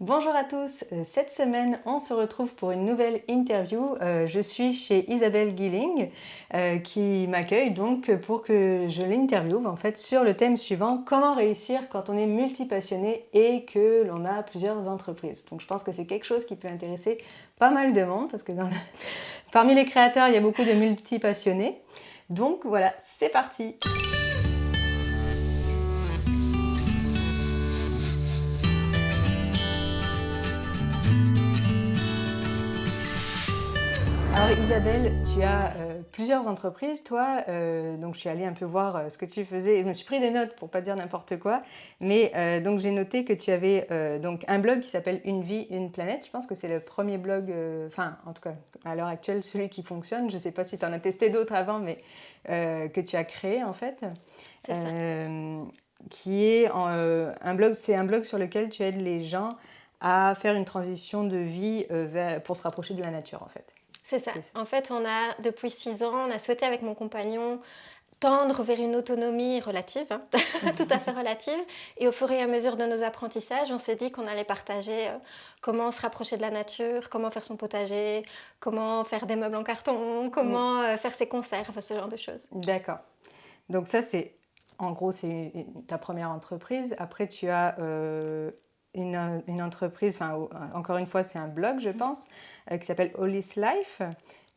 Bonjour à tous, cette semaine on se retrouve pour une nouvelle interview. Je suis chez Isabelle Guiling qui m'accueille donc pour que je l'interviewe en fait sur le thème suivant: comment réussir quand on est multipassionné et que l'on a plusieurs entreprises. Donc je pense que c'est quelque chose qui peut intéresser pas mal de monde parce que parmi les créateurs il y a beaucoup de multipassionnés. Donc voilà, c'est parti! Alors Isabelle, tu as plusieurs entreprises, toi, donc je suis allée un peu voir ce que tu faisais, je me suis pris des notes pour pas dire n'importe quoi, mais donc j'ai noté que tu avais donc un blog qui s'appelle Une vie, une planète. Je pense que c'est le premier blog, enfin en tout cas à l'heure actuelle celui qui fonctionne. Je sais pas si tu en as testé d'autres avant, mais que tu as créé en fait. C'est ça. Qui est un blog, c'est un blog sur lequel tu aides les gens à faire une transition de vie pour se rapprocher de la nature en fait. C'est ça. En fait, depuis 6 ans, on a souhaité avec mon compagnon tendre vers une autonomie relative, tout à fait relative. Et au fur et à mesure de nos apprentissages, on s'est dit qu'on allait partager comment se rapprocher de la nature, comment faire son potager, comment faire des meubles en carton, comment faire ses conserves, ce genre de choses. D'accord. Donc ça, en gros, c'est ta première entreprise. Après, tu as une entreprise, encore une fois, c'est un blog, je pense, qui s'appelle Hollis Life,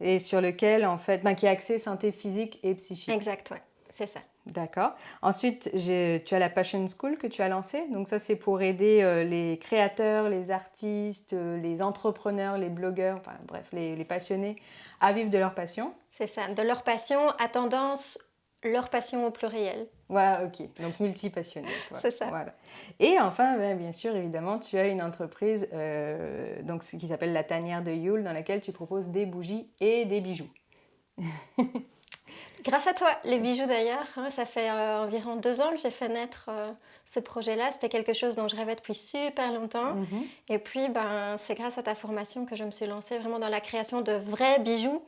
et sur lequel, en fait, qui est axé santé physique et psychique. Exact, ouais, c'est ça. D'accord. Ensuite, tu as la Passion School que tu as lancée. Donc ça, c'est pour aider les créateurs, les artistes, les entrepreneurs, les blogueurs, enfin bref, les passionnés à vivre de leur passion. C'est ça, de leur passion à tendance, leur passion au pluriel. Voilà, ok. Donc multi-passionné. C'est ça. Voilà. Et enfin, bien sûr, évidemment, tu as une entreprise donc, qui s'appelle La Tanière de Yule, dans laquelle tu proposes des bougies et des bijoux. Grâce à toi, les bijoux d'ailleurs, ça fait environ 2 ans que j'ai fait naître ce projet-là. C'était quelque chose dont je rêvais depuis super longtemps. Et puis, c'est grâce à ta formation que je me suis lancée vraiment dans la création de vrais bijoux.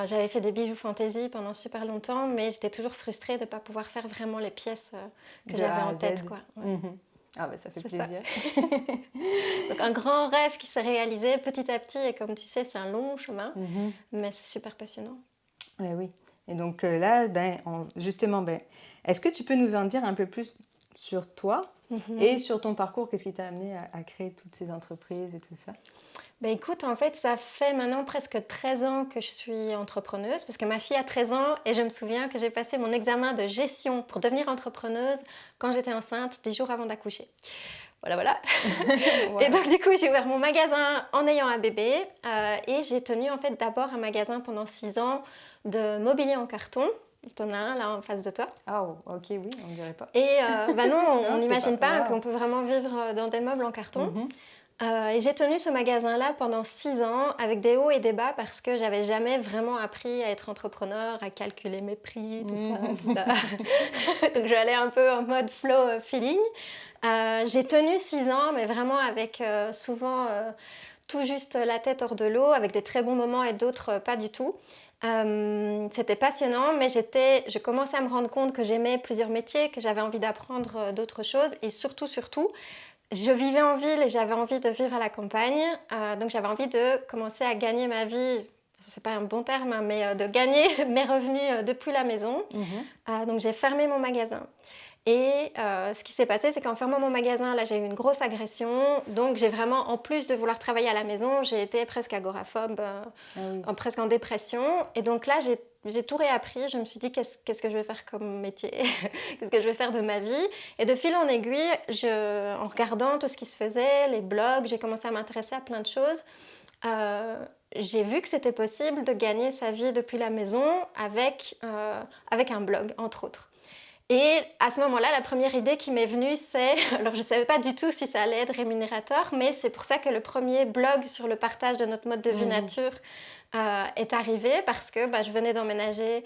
J'avais fait des bijoux fantaisie pendant super longtemps, mais j'étais toujours frustrée de ne pas pouvoir faire vraiment les pièces que j'avais en tête, quoi. Ouais. Ah ça fait plaisir. Donc un grand rêve qui s'est réalisé petit à petit, et comme tu sais, c'est un long chemin, mais c'est super passionnant. Oui. Et donc là, justement, est-ce que tu peux nous en dire un peu plus sur toi et sur ton parcours? Qu'est-ce qui t'a amené à créer toutes ces entreprises et tout ça? Écoute, en fait, ça fait maintenant presque 13 ans que je suis entrepreneuse, parce que ma fille a 13 ans, et je me souviens que j'ai passé mon examen de gestion pour devenir entrepreneuse quand j'étais enceinte, 10 jours avant d'accoucher. Voilà. Wow. Et donc du coup, j'ai ouvert mon magasin en ayant un bébé, et j'ai tenu en fait d'abord un magasin pendant 6 ans de mobilier en carton. Tu en as un là en face de toi. Oh, ok, oui, on ne dirait pas. Et non, on n'imagine pas qu'on peut vraiment vivre dans des meubles en carton. Et j'ai tenu ce magasin-là pendant 6 ans avec des hauts et des bas, parce que j'avais jamais vraiment appris à être entrepreneur, à calculer mes prix, tout ça. Donc j'allais un peu en mode flow feeling. J'ai tenu 6 ans, mais vraiment avec souvent tout juste la tête hors de l'eau, avec des très bons moments et d'autres pas du tout. C'était passionnant, mais je commençais à me rendre compte que j'aimais plusieurs métiers, que j'avais envie d'apprendre d'autres choses, et surtout, je vivais en ville et j'avais envie de vivre à la campagne, donc j'avais envie de commencer à gagner ma vie, c'est pas un bon terme, mais de gagner mes revenus depuis la maison. Donc j'ai fermé mon magasin. Et ce qui s'est passé, c'est qu'en fermant mon magasin, là, j'ai eu une grosse agression. Donc j'ai vraiment, en plus de vouloir travailler à la maison, j'ai été presque agoraphobe, presque en dépression. Et donc là, j'ai tout réappris. Je me suis dit, qu'est-ce que je vais faire comme métier? Qu'est-ce que je vais faire de ma vie? Et de fil en aiguille, en regardant tout ce qui se faisait, les blogs, j'ai commencé à m'intéresser à plein de choses. J'ai vu que c'était possible de gagner sa vie depuis la maison avec un blog, entre autres. Et à ce moment-là, la première idée qui m'est venue, alors je ne savais pas du tout si ça allait être rémunérateur, mais c'est pour ça que le premier blog sur le partage de notre mode de vie nature est arrivé, parce que je venais d'emménager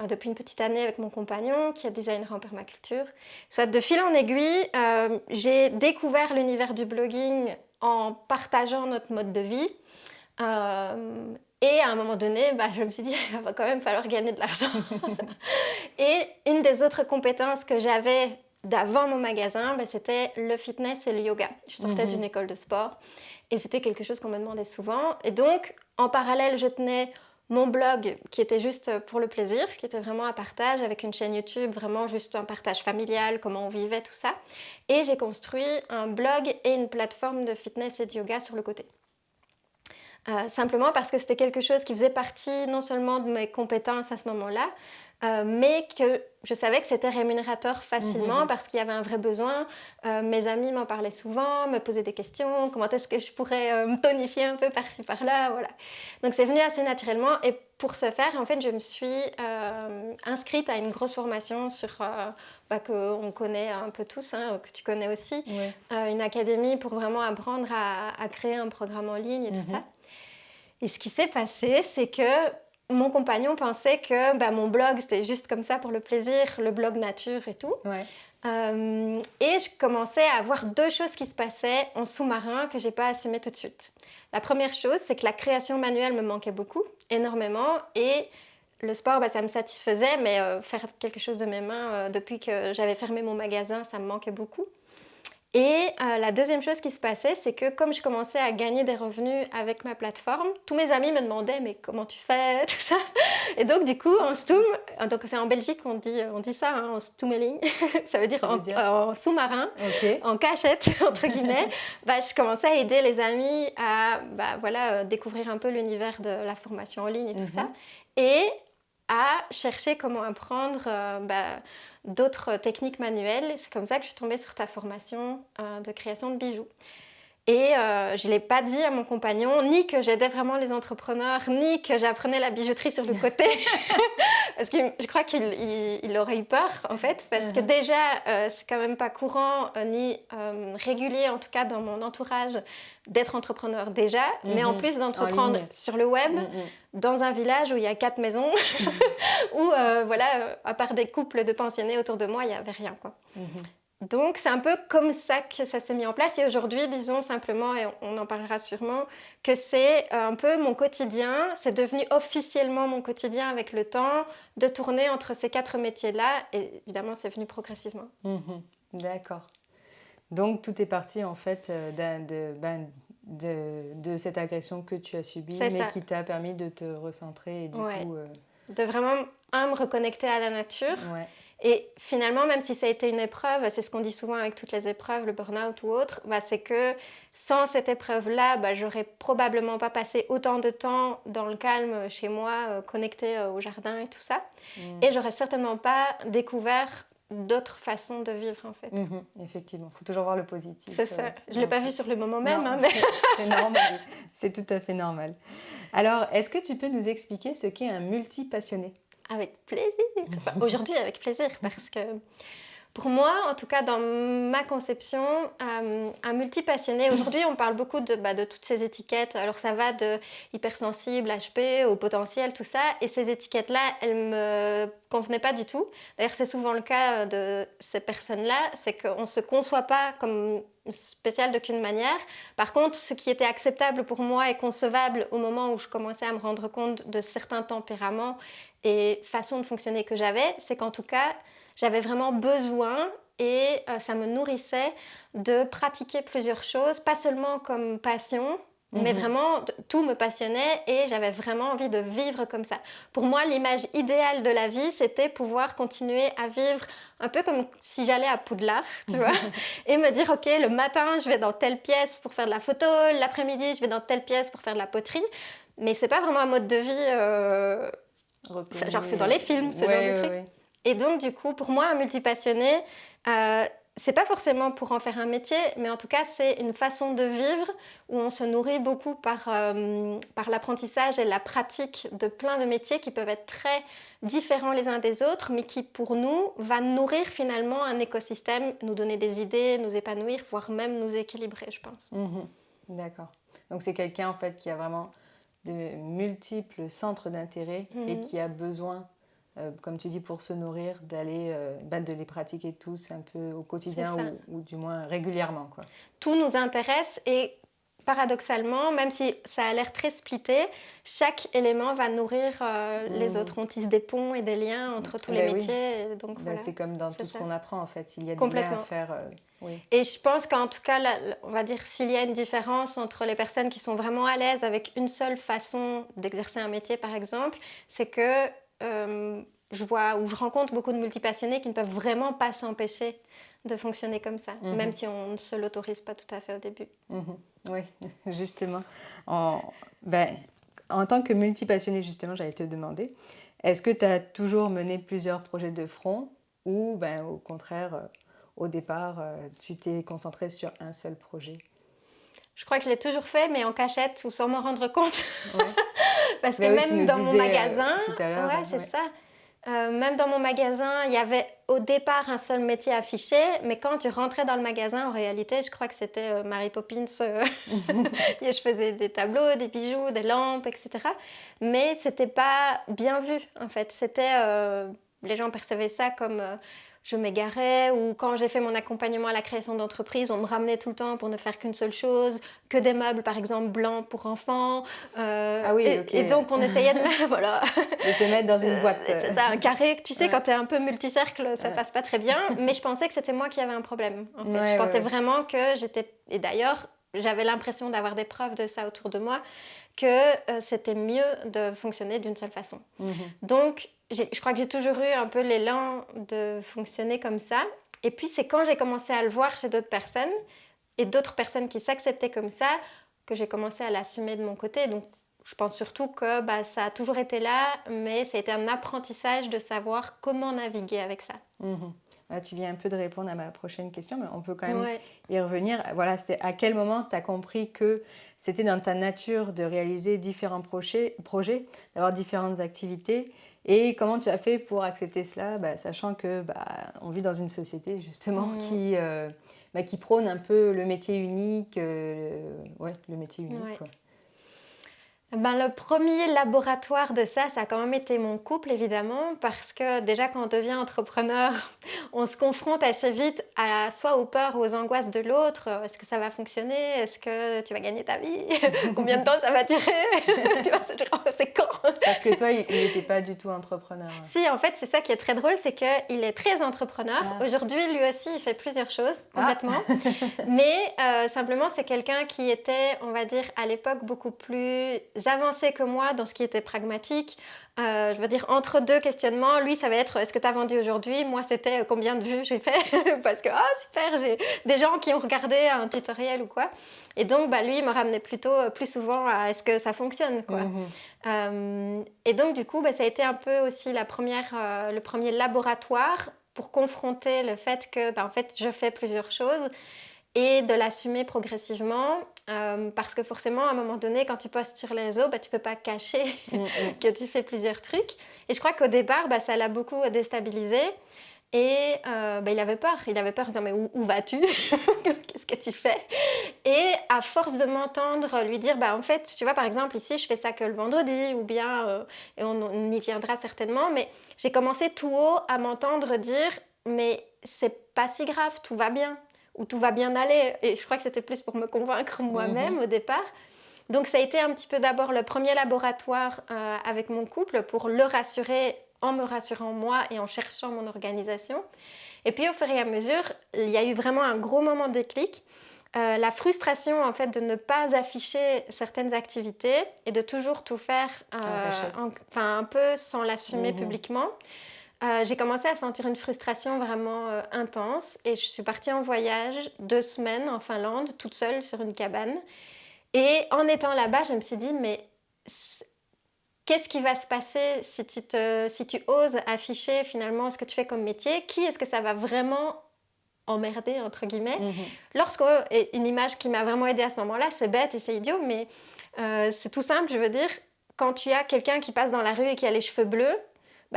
depuis une petite année avec mon compagnon qui est designer en permaculture. Soit de fil en aiguille, j'ai découvert l'univers du blogging en partageant notre mode de vie. Et à un moment donné, je me suis dit, il va quand même falloir gagner de l'argent. Et une des autres compétences que j'avais d'avant mon magasin, c'était le fitness et le yoga. Je sortais d'une école de sport et c'était quelque chose qu'on me demandait souvent. Et donc, en parallèle, je tenais mon blog qui était juste pour le plaisir, qui était vraiment un partage avec une chaîne YouTube, vraiment juste un partage familial, comment on vivait, tout ça. Et j'ai construit un blog et une plateforme de fitness et de yoga sur le côté. Simplement parce que c'était quelque chose qui faisait partie non seulement de mes compétences à ce moment-là, mais que je savais que c'était rémunérateur facilement parce qu'il y avait un vrai besoin. Mes amis m'en parlaient souvent, me posaient des questions, comment est-ce que je pourrais me tonifier un peu par-ci par-là, voilà. Donc c'est venu assez naturellement et pour ce faire, en fait, je me suis inscrite à une grosse formation sur qu'on connaît un peu tous, que tu connais aussi, une académie pour vraiment apprendre à créer un programme en ligne et tout ça. Et ce qui s'est passé, c'est que mon compagnon pensait que mon blog, c'était juste comme ça pour le plaisir, le blog nature et tout. Et je commençais à voir deux choses qui se passaient en sous-marin que je n'ai pas assumées tout de suite. La première chose, c'est que la création manuelle me manquait beaucoup, énormément. Et le sport, ça me satisfaisait, mais faire quelque chose de mes mains, depuis que j'avais fermé mon magasin, ça me manquait beaucoup. Et la deuxième chose qui se passait, c'est que comme je commençais à gagner des revenus avec ma plateforme, tous mes amis me demandaient « mais comment tu fais ?» tout ça. Et donc du coup, en stoom, donc c'est en Belgique on dit ça, en stoomeling, ça veut dire en sous-marin, en cachette, entre guillemets, je commençais à aider les amis à découvrir un peu l'univers de la formation en ligne et tout ça. Et à chercher comment apprendre d'autres techniques manuelles. C'est comme ça que je suis tombée sur ta formation de création de bijoux. Et je ne l'ai pas dit à mon compagnon, ni que j'aidais vraiment les entrepreneurs, ni que j'apprenais la bijouterie sur le côté. Parce que je crois qu'il aurait eu peur, en fait, parce que déjà, c'est quand même pas courant, ni régulier, en tout cas dans mon entourage, d'être entrepreneur déjà, mais en plus d'entreprendre sur le web, dans un village où il y a 4 maisons, où, à part des couples de pensionnés autour de moi, il n'y avait rien, quoi. Donc, c'est un peu comme ça que ça s'est mis en place. Et aujourd'hui, disons simplement, et on en parlera sûrement, que c'est un peu mon quotidien. C'est devenu officiellement mon quotidien avec le temps de tourner entre ces 4 métiers-là. Et évidemment, c'est venu progressivement. D'accord. Donc, tout est parti en fait de cette agression que tu as subie, mais qui t'a permis de te recentrer et du coup... De vraiment, me reconnecter à la nature. Et finalement, même si ça a été une épreuve, c'est ce qu'on dit souvent avec toutes les épreuves, le burn-out ou autre, c'est que sans cette épreuve-là, j'aurais probablement pas passé autant de temps dans le calme chez moi, connectée au jardin et tout ça. Et j'aurais certainement pas découvert d'autres façons de vivre, en fait. Effectivement, il faut toujours voir le positif. C'est ça. Je ne l'ai pas vu sur le moment même. Non, mais... c'est normal. C'est tout à fait normal. Alors, est-ce que tu peux nous expliquer ce qu'est un multipassionné ? Avec plaisir. Aujourd'hui, avec plaisir, parce que pour moi, en tout cas dans ma conception, un multipassionné, aujourd'hui on parle beaucoup de toutes ces étiquettes, alors ça va de hypersensible, HP, au potentiel, tout ça, et ces étiquettes-là, elles me convenaient pas du tout. D'ailleurs, c'est souvent le cas de ces personnes-là, c'est qu'on ne se conçoit pas comme spécial d'aucune manière. Par contre, ce qui était acceptable pour moi et concevable au moment où je commençais à me rendre compte de certains tempéraments et façons de fonctionner que j'avais, c'est qu'en tout cas, j'avais vraiment besoin et ça me nourrissait de pratiquer plusieurs choses, pas seulement comme passion, mais vraiment tout me passionnait et j'avais vraiment envie de vivre comme ça. Pour moi, l'image idéale de la vie, c'était pouvoir continuer à vivre un peu comme si j'allais à Poudlard, tu vois, et me dire, ok, le matin, je vais dans telle pièce pour faire de la photo, l'après-midi, je vais dans telle pièce pour faire de la poterie, mais c'est pas vraiment un mode de vie... genre c'est dans les films, ce genre de truc. Et donc du coup, pour moi, un multipassionné, c'est pas forcément pour en faire un métier, mais en tout cas, c'est une façon de vivre où on se nourrit beaucoup par l'apprentissage et la pratique de plein de métiers qui peuvent être très différents les uns des autres, mais qui pour nous va nourrir finalement un écosystème, nous donner des idées, nous épanouir, voire même nous équilibrer, je pense. D'accord. Donc c'est quelqu'un en fait qui a vraiment de multiples centres d'intérêt et qui a besoin, comme tu dis, pour se nourrir, d'aller, de les pratiquer tous un peu au quotidien ou du moins régulièrement, quoi. Tout nous intéresse et paradoxalement, même si ça a l'air très splitté, chaque élément va nourrir les autres. On tisse des ponts et des liens entre tous les métiers. Et donc, voilà, c'est comme dans tout ce qu'on apprend, en fait. Il y a des complètement liens à faire. Oui. Et je pense qu'en tout cas, on va dire s'il y a une différence entre les personnes qui sont vraiment à l'aise avec une seule façon d'exercer un métier, par exemple, c'est que je rencontre beaucoup de multipassionnés qui ne peuvent vraiment pas s'empêcher de fonctionner comme ça, même si on ne se l'autorise pas tout à fait au début. Oui, justement. En tant que multipassionné, justement, j'allais te demander, est-ce que tu as toujours mené plusieurs projets de front ou au contraire, au départ, tu t'es concentrée sur un seul projet? Je crois que je l'ai toujours fait, mais en cachette ou sans m'en rendre compte. Ouais. Parce que même dans mon magasin, tout à l'heure, c'est ça. Même dans mon magasin, il y avait au départ un seul métier affiché, mais quand tu rentrais dans le magasin, en réalité, je crois que c'était Mary Poppins. Je faisais des tableaux, des bijoux, des lampes, etc. Mais c'était pas bien vu, en fait. Les gens percevaient ça comme je m'égarais, ou quand j'ai fait mon accompagnement à la création d'entreprise, on me ramenait tout le temps pour ne faire qu'une seule chose, que des meubles, par exemple, blancs pour enfants. Et donc, on essayait de... voilà. De te mettre dans une boîte. C'est ça, un carré. Tu sais, quand tu es un peu multicercle, ça passe pas très bien. Mais je pensais que c'était moi qui avais un problème, en fait. Je pensais vraiment que j'étais... Et d'ailleurs, j'avais l'impression d'avoir des preuves de ça autour de moi, que c'était mieux de fonctionner d'une seule façon. Donc, je crois que j'ai toujours eu un peu l'élan de fonctionner comme ça. Et puis, c'est quand j'ai commencé à le voir chez d'autres personnes, et d'autres personnes qui s'acceptaient comme ça, que j'ai commencé à l'assumer de mon côté. Donc, je pense surtout que ça a toujours été là, mais ça a été un apprentissage de savoir comment naviguer avec ça. Là, tu viens un peu de répondre à ma prochaine question, mais on peut quand même y revenir. Voilà, c'était à quel moment tu as compris que c'était dans ta nature de réaliser différents projets, d'avoir différentes activités, et comment tu as fait pour accepter cela, sachant que on vit dans une société justement qui prône un peu le métier unique, le métier unique. Quoi. Le premier laboratoire de ça a quand même été mon couple, évidemment, parce que déjà, quand on devient entrepreneur, on se confronte assez vite soit aux peurs ou aux angoisses de l'autre. Est-ce que ça va fonctionner? Est-ce que tu vas gagner ta vie? Combien de temps ça va durer? Tu vois, c'est quand? Parce que toi, il n'était pas du tout entrepreneur. Si, en fait, c'est ça qui est très drôle, c'est qu'il est très entrepreneur. Aujourd'hui, lui aussi, il fait plusieurs choses, complètement. Mais simplement, c'est quelqu'un qui était, on va dire, à l'époque, beaucoup plus avancé que moi dans ce qui était pragmatique. Je veux dire, entre deux questionnements, lui, ça va être est-ce que tu as vendu aujourd'hui? Moi, c'était combien de vues j'ai fait? Parce que, super, j'ai des gens qui ont regardé un tutoriel ou quoi. Et donc, lui, il me ramenait plutôt plus souvent à est-ce que ça fonctionne, quoi. Et donc, du coup, ça a été un peu aussi le premier laboratoire pour confronter le fait que, en fait, je fais plusieurs choses et de l'assumer progressivement. Parce que forcément, à un moment donné, quand tu postes sur les réseaux, tu ne peux pas cacher que tu fais plusieurs trucs. Et je crois qu'au départ, ça l'a beaucoup déstabilisé. Et il avait peur. Il avait peur de dire « mais où vas-tu? Qu'est-ce que tu fais ?» Et à force de m'entendre lui dire « en fait, tu vois, par exemple, ici, je fais ça que le vendredi. » Ou bien, et on y viendra certainement, mais j'ai commencé tout haut à m'entendre dire « mais c'est pas si grave, tout va bien. » Ou tout va bien aller. Et je crois que c'était plus pour me convaincre moi-même au départ. Donc ça a été un petit peu d'abord le premier laboratoire avec mon couple pour le rassurer en me rassurant moi et en cherchant mon organisation. Et puis au fur et à mesure, il y a eu vraiment un gros moment de déclic. La frustration en fait de ne pas afficher certaines activités et de toujours tout faire un peu sans l'assumer publiquement. J'ai commencé à sentir une frustration vraiment intense et je suis partie en voyage 2 semaines en Finlande, toute seule sur une cabane. Et en étant là-bas, je me suis dit, mais qu'est-ce qui va se passer si tu oses afficher finalement ce que tu fais comme métier? Qui est-ce que ça va vraiment emmerder, entre guillemets? Et une image qui m'a vraiment aidée à ce moment-là, c'est bête et c'est idiot, mais c'est tout simple, je veux dire, quand tu as quelqu'un qui passe dans la rue et qui a les cheveux bleus,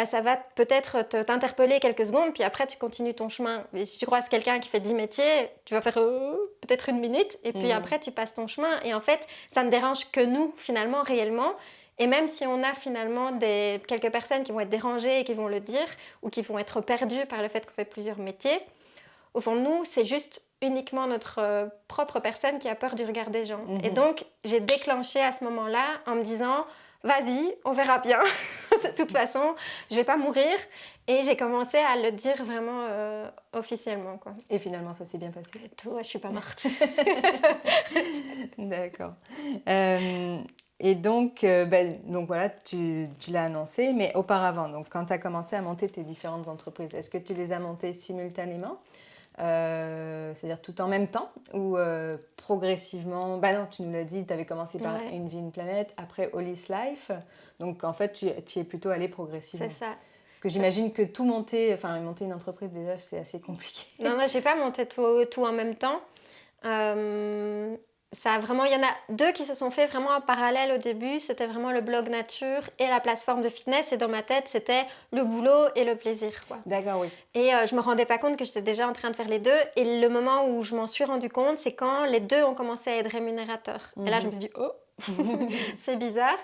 ça va peut-être t'interpeller quelques secondes, puis après tu continues ton chemin. Et si tu croises quelqu'un qui fait 10 métiers, tu vas faire peut-être 1 minute, et puis après tu passes ton chemin. Et en fait, ça ne dérange que nous, finalement, réellement. Et même si on a finalement quelques personnes qui vont être dérangées et qui vont le dire, ou qui vont être perdues par le fait qu'on fait plusieurs métiers, au fond, nous, c'est juste uniquement notre propre personne qui a peur du regard des gens. Et donc, j'ai déclenché à ce moment-là en me disant, vas-y, on verra bien. De toute façon, je vais pas mourir. Et j'ai commencé à le dire vraiment officiellement, quoi. Et finalement, ça s'est bien passé? Tout, je suis pas morte. D'accord. Et donc voilà, tu l'as annoncé, mais auparavant, donc quand tu as commencé à monter tes différentes entreprises, est-ce que tu les as montées simultanément? C'est-à-dire tout en même temps ou progressivement? Non, tu nous l'as dit, tu avais commencé par Une vie, une planète, après Hollis Life. Donc en fait, tu es plutôt allée progressivement. C'est ça. Parce que j'imagine que monter une entreprise déjà, c'est assez compliqué. Non, moi, j'ai pas monté tout en même temps. Ça a vraiment, il y en a 2 qui se sont fait vraiment en parallèle au début. C'était vraiment le blog nature et la plateforme de fitness. Et dans ma tête, c'était le boulot et le plaisir, quoi. D'accord, oui. Et je me rendais pas compte que j'étais déjà en train de faire les 2. Et le moment où je m'en suis rendu compte, c'est quand les 2 ont commencé à être rémunérateurs. Et là, je me suis dit, oh, c'est bizarre.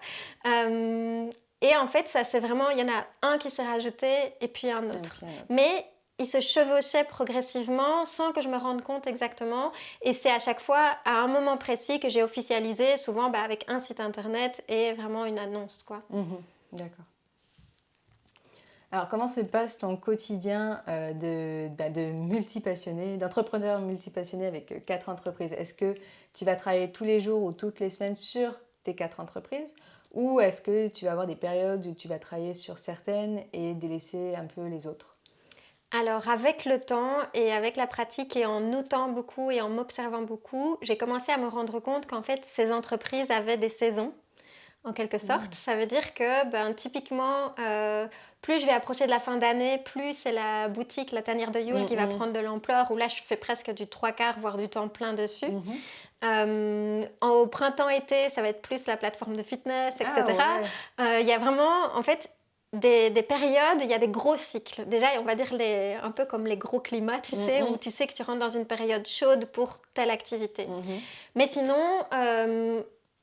Et en fait, ça c'est vraiment, il y en a un qui s'est rajouté et puis un autre. Mais ils se chevauchaient progressivement sans que je me rende compte exactement. Et c'est à chaque fois, à un moment précis, que j'ai officialisé, souvent avec un site internet et vraiment une annonce, quoi. D'accord. Alors, comment se passe ton quotidien de multipassionné, d'entrepreneur multipassionné avec 4 entreprises? Est-ce que tu vas travailler tous les jours ou toutes les semaines sur tes 4 entreprises? Ou est-ce que tu vas avoir des périodes où tu vas travailler sur certaines et délaisser un peu les autres? Alors, avec le temps et avec la pratique et en notant beaucoup et en m'observant beaucoup, j'ai commencé à me rendre compte qu'en fait, ces entreprises avaient des saisons, en quelque sorte. Ça veut dire que, typiquement, plus je vais approcher de la fin d'année, plus c'est la boutique, la tanière de Yule qui va prendre de l'ampleur, où là, je fais presque du 3/4, voire du temps plein dessus. Au printemps-été, ça va être plus la plateforme de fitness, etc. Il y a vraiment, en fait, des périodes, il y a des gros cycles. Déjà, on va dire un peu comme les gros climats, tu sais, où tu sais que tu rentres dans une période chaude pour telle activité. Mais sinon,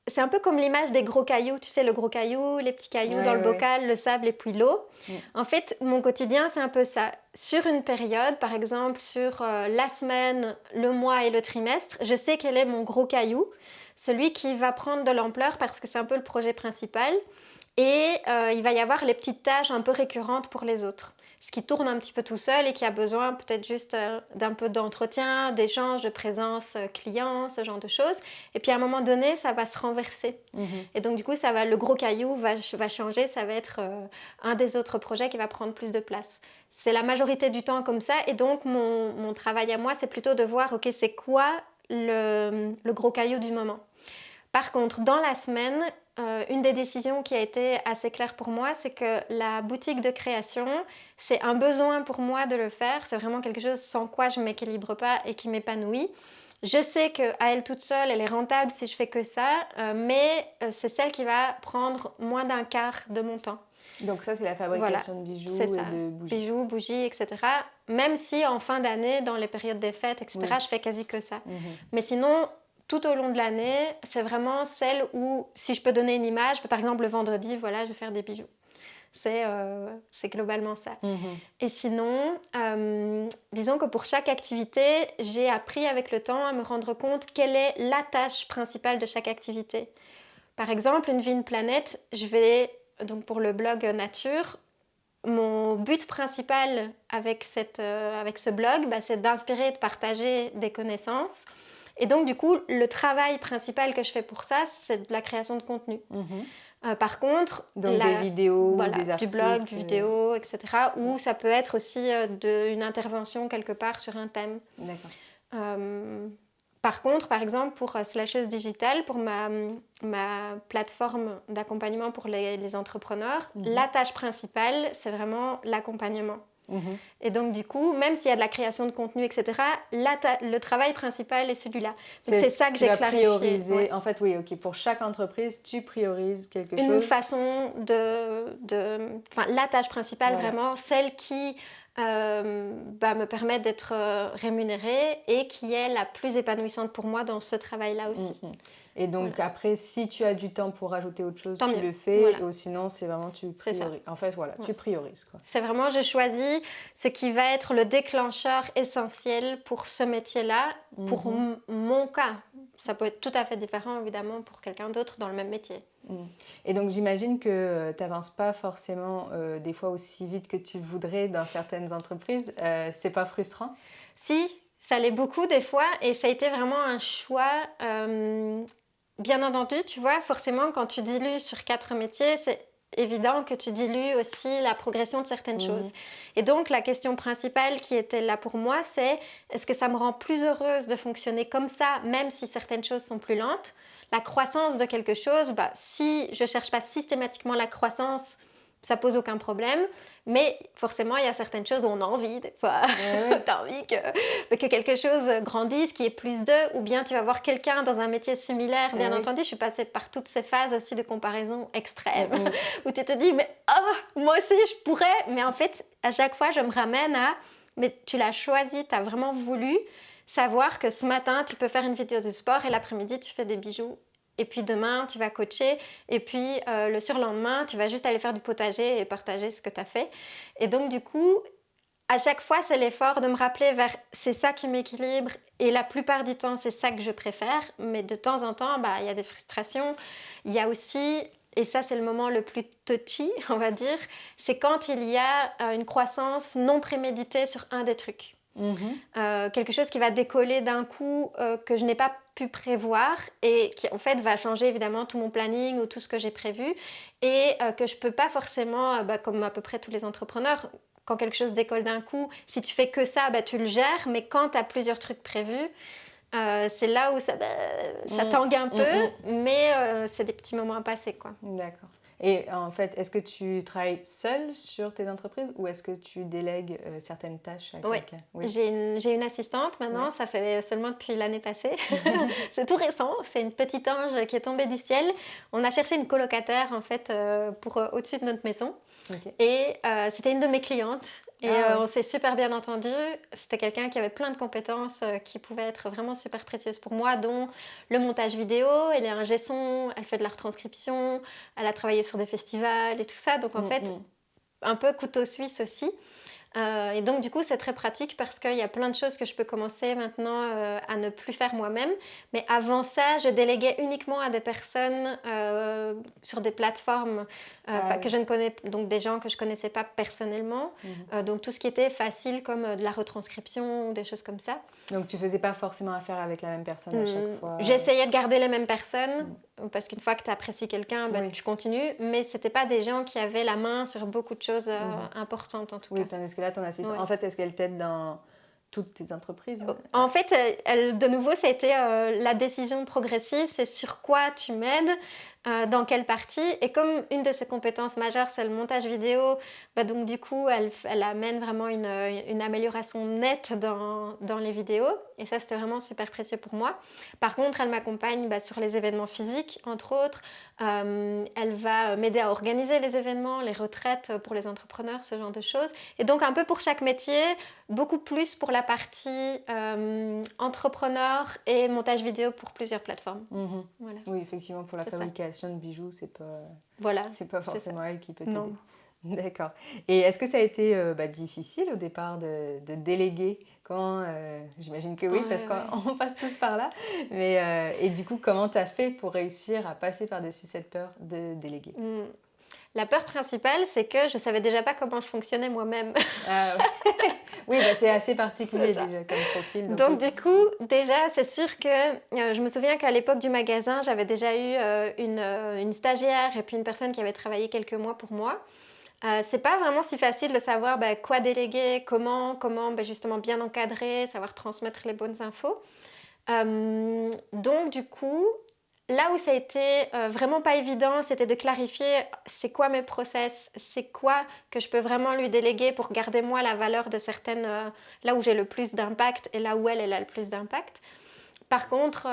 c'est un peu comme l'image des gros cailloux, tu sais, le gros caillou, les petits cailloux dans le bocal, le sable et puis l'eau. En fait, mon quotidien, c'est un peu ça. Sur une période, par exemple, sur la semaine, le mois et le trimestre, je sais quel est mon gros caillou, celui qui va prendre de l'ampleur parce que c'est un peu le projet principal. Et il va y avoir les petites tâches un peu récurrentes pour les autres. Ce qui tourne un petit peu tout seul et qui a besoin peut-être juste d'un peu d'entretien, d'échange, de présence client, ce genre de choses. Et puis à un moment donné, ça va se renverser. Et donc du coup, le gros caillou va changer, ça va être un des autres projets qui va prendre plus de place. C'est la majorité du temps comme ça. Et donc mon travail à moi, c'est plutôt de voir, ok, c'est quoi le gros caillou du moment. Par contre, dans la semaine, une des décisions qui a été assez claire pour moi, c'est que la boutique de création, c'est un besoin pour moi de le faire. C'est vraiment quelque chose sans quoi je ne m'équilibre pas et qui m'épanouit. Je sais qu'à elle toute seule, elle est rentable si je fais que ça, mais c'est celle qui va prendre moins d'un quart de mon temps. Donc ça, c'est la fabrication de bijoux et de bougies. Bijoux, bougies, etc. Même si en fin d'année, dans les périodes des fêtes, etc., je fais quasi que ça. Mais sinon, tout au long de l'année, c'est vraiment celle où, si je peux donner une image, par exemple le vendredi, voilà, je vais faire des bijoux. C'est globalement ça. Et sinon, disons que pour chaque activité, j'ai appris avec le temps à me rendre compte quelle est la tâche principale de chaque activité. Par exemple, Une vie, une planète, donc pour le blog nature, mon but principal avec ce blog, c'est d'inspirer et de partager des connaissances. Et donc, du coup, le travail principal que je fais pour ça, c'est de la création de contenu. Par contre, donc des vidéos, des articles, du blog, du vidéo, etc. Ou ça peut être aussi une intervention quelque part sur un thème. D'accord. Par contre, par exemple, pour Slasheuse Digital, pour ma plateforme d'accompagnement pour les entrepreneurs, la tâche principale, c'est vraiment l'accompagnement. Et donc du coup, même s'il y a de la création de contenu, etc., le travail principal est celui-là. C'est ça que j'ai clarifié. Prioriser. En fait, oui, ok. Pour chaque entreprise, tu priorises quelque chose. Une façon la tâche principale, vraiment, celle qui me permette d'être rémunérée et qui est la plus épanouissante pour moi dans ce travail-là aussi. Et donc après, si tu as du temps pour rajouter autre chose, Tant tu mieux. le fais, Voilà. ou sinon c'est vraiment tu C'est ça. priorises. En fait, voilà, tu priorises, quoi. C'est vraiment, je choisis ce qui va être le déclencheur essentiel pour ce métier-là, pour mon cas. Ça peut être tout à fait différent, évidemment, pour quelqu'un d'autre dans le même métier. Et donc j'imagine que tu n'avances pas forcément des fois aussi vite que tu voudrais dans certaines entreprises. C'est pas frustrant? Si, ça l'est beaucoup des fois, et ça a été vraiment un choix. Bien entendu, tu vois, forcément, quand tu dilues sur 4 métiers, c'est évident que tu dilues aussi la progression de certaines choses. Et donc, la question principale qui était là pour moi, c'est est-ce que ça me rend plus heureuse de fonctionner comme ça, même si certaines choses sont plus lentes? La croissance de quelque chose, si je ne cherche pas systématiquement la croissance, ça pose aucun problème. Mais forcément, il y a certaines choses où on a envie, des fois. Tu as envie que quelque chose grandisse, qu'il y ait plus d'eux, ou bien tu vas voir quelqu'un dans un métier similaire. Bien entendu, je suis passée par toutes ces phases aussi de comparaison extrême, où tu te dis, mais moi aussi, je pourrais. Mais en fait, à chaque fois, je me ramène à, mais tu l'as choisi, tu as vraiment voulu savoir que ce matin, tu peux faire une vidéo de sport et l'après-midi, tu fais des bijoux. Et puis demain, tu vas coacher. Et puis le surlendemain, tu vas juste aller faire du potager et partager ce que tu as fait. Et donc du coup, à chaque fois, c'est l'effort de me rappeler vers c'est ça qui m'équilibre. Et la plupart du temps, c'est ça que je préfère. Mais de temps en temps, il y a des frustrations. Il y a aussi, et ça c'est le moment le plus touchy, on va dire, c'est quand il y a une croissance non préméditée sur un des trucs. Quelque chose qui va décoller d'un coup que je n'ai pas pu prévoir et qui en fait va changer évidemment tout mon planning ou tout ce que j'ai prévu et que je peux pas forcément, comme à peu près tous les entrepreneurs, quand quelque chose décolle d'un coup, si tu fais que ça, tu le gères, mais quand tu as plusieurs trucs prévus, c'est là où ça tangue un peu, mais c'est des petits moments à passer, quoi. D'accord. Et en fait, est-ce que tu travailles seule sur tes entreprises ou est-ce que tu délègues certaines tâches à quelqu'un? Oui. J'ai une assistante maintenant, ça fait seulement depuis l'année passée. C'est tout récent, c'est une petite ange qui est tombée du ciel. On a cherché une colocataire en fait pour au-dessus de notre maison. Et c'était une de mes clientes. Et on s'est super bien entendu. C'était quelqu'un qui avait plein de compétences qui pouvaient être vraiment super précieuses pour moi, dont le montage vidéo, elle est ingé son, elle fait de la retranscription, elle a travaillé sur des festivals et tout ça. Donc en fait, un peu couteau suisse aussi. Et donc du coup c'est très pratique parce qu'il y a plein de choses que je peux commencer maintenant à ne plus faire moi-même, mais avant ça je déléguais uniquement à des personnes sur des plateformes que je ne connais, donc des gens que je connaissais pas personnellement, donc tout ce qui était facile comme de la retranscription ou des choses comme ça. Donc tu faisais pas forcément affaire avec la même personne à chaque fois? J'essayais de garder les mêmes personnes parce qu'une fois que tu apprécies quelqu'un, tu continues, mais c'était pas des gens qui avaient la main sur beaucoup de choses importantes en tout cas. Oui, tandis que là ton assistante, en fait, est-ce qu'elle t'aide dans toutes tes entreprises? En fait, de nouveau, ça a été la décision progressive, c'est sur quoi tu m'aides, dans quelle partie. Et comme une de ses compétences majeures, c'est le montage vidéo, donc du coup, elle amène vraiment une amélioration nette dans les vidéos. Et ça, c'était vraiment super précieux pour moi. Par contre, elle m'accompagne sur les événements physiques, entre autres. Elle va m'aider à organiser les événements, les retraites pour les entrepreneurs, ce genre de choses. Et donc, un peu pour chaque métier, beaucoup plus pour la partie entrepreneur et montage vidéo pour plusieurs plateformes. Voilà. Oui, effectivement, pour la fabrication de bijoux, c'est pas forcément elle qui peut t'aider. Non. D'accord. Et est-ce que ça a été difficile au départ de déléguer j'imagine que oui, parce qu'on passe tous par là. Mais, et du coup, comment tu as fait pour réussir à passer par-dessus cette peur de déléguer? La peur principale, c'est que je ne savais déjà pas comment je fonctionnais moi-même. Oui, c'est assez particulier déjà comme profil. Donc du coup, déjà, c'est sûr que je me souviens qu'à l'époque du magasin, j'avais déjà eu une stagiaire et puis une personne qui avait travaillé quelques mois pour moi. C'est pas vraiment si facile de savoir quoi déléguer, comment justement bien encadrer, savoir transmettre les bonnes infos. Donc du coup, là où ça a été vraiment pas évident, c'était de clarifier c'est quoi mes process, c'est quoi que je peux vraiment lui déléguer pour garder moi la valeur de certaines, là où j'ai le plus d'impact et là où elle a le plus d'impact. Par contre,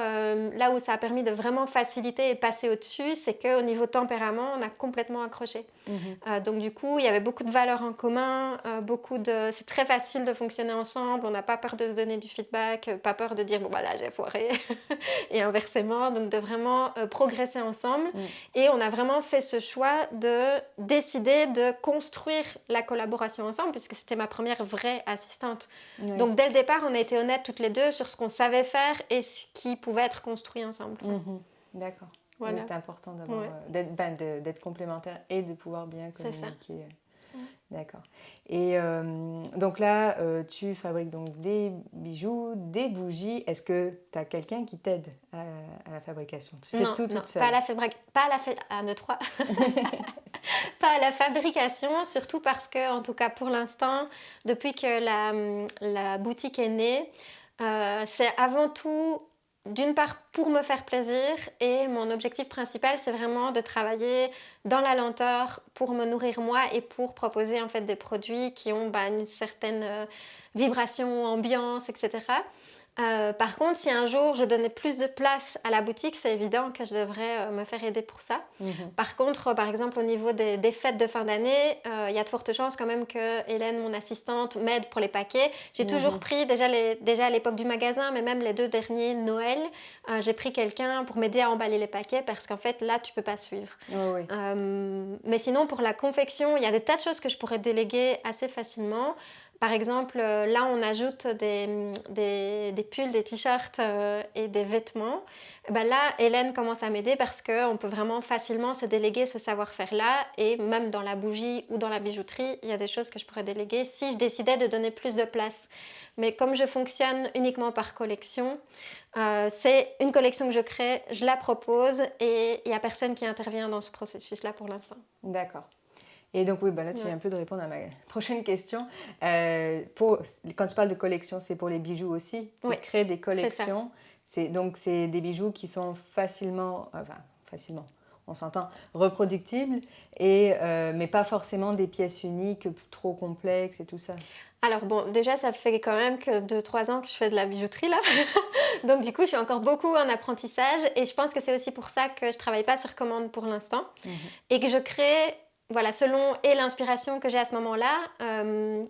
là où ça a permis de vraiment faciliter et passer au-dessus, c'est qu'au niveau tempérament, on a complètement accroché. Donc du coup, il y avait beaucoup de valeurs en commun, c'est très facile de fonctionner ensemble, on n'a pas peur de se donner du feedback, pas peur de dire bon voilà j'ai foiré et inversement, donc de vraiment progresser ensemble. Et on a vraiment fait ce choix de décider de construire la collaboration ensemble, puisque c'était ma première vraie assistante. Oui. Donc dès le départ, on a été honnêtes toutes les deux sur ce qu'on savait faire et ce qui pouvait être construit ensemble. D'accord. Voilà. Oui, c'est important d'avoir, d'être complémentaires et de pouvoir bien communiquer. C'est ça. D'accord. Et donc là, tu fabriques donc des bijoux, des bougies. Est-ce que tu as quelqu'un qui t'aide à la fabrication? Tu fais tout toute seule? Pas à la fabrication, surtout parce que, en tout cas pour l'instant, depuis que la boutique est née, c'est avant tout, d'une part pour me faire plaisir, et mon objectif principal c'est vraiment de travailler dans la lenteur pour me nourrir moi et pour proposer en fait des produits qui ont une certaine vibration, ambiance, etc. Par contre, si un jour je donnais plus de place à la boutique, c'est évident que je devrais me faire aider pour ça. Par contre, par exemple, au niveau des fêtes de fin d'année, il y a de fortes chances quand même que Hélène, mon assistante, m'aide pour les paquets. J'ai toujours pris, déjà à l'époque du magasin, mais même les 2 derniers Noël, j'ai pris quelqu'un pour m'aider à emballer les paquets parce qu'en fait, là, tu peux pas suivre. Mais sinon, pour la confection, il y a des tas de choses que je pourrais déléguer assez facilement. Par exemple, là, on ajoute des pulls, des t-shirts et des vêtements. Là, Hélène commence à m'aider parce qu'on peut vraiment facilement se déléguer ce savoir-faire-là. Et même dans la bougie ou dans la bijouterie, il y a des choses que je pourrais déléguer si je décidais de donner plus de place. Mais comme je fonctionne uniquement par collection, c'est une collection que je crée, je la propose et il n'y a personne qui intervient dans ce processus-là pour l'instant. D'accord. Et donc, oui, là, tu viens un peu de répondre à ma prochaine question. Quand tu parles de collection, c'est pour les bijoux aussi? Tu crées des collections. Donc, c'est des bijoux qui sont facilement, on s'entend, reproductibles, mais pas forcément des pièces uniques, trop complexes et tout ça. Alors bon, déjà, ça fait quand même que 2-3 ans que je fais de la bijouterie, là. Donc du coup, je suis encore beaucoup en apprentissage et je pense que c'est aussi pour ça que je ne travaille pas sur commande pour l'instant et que je crée... Voilà, selon l'inspiration que j'ai à ce moment-là,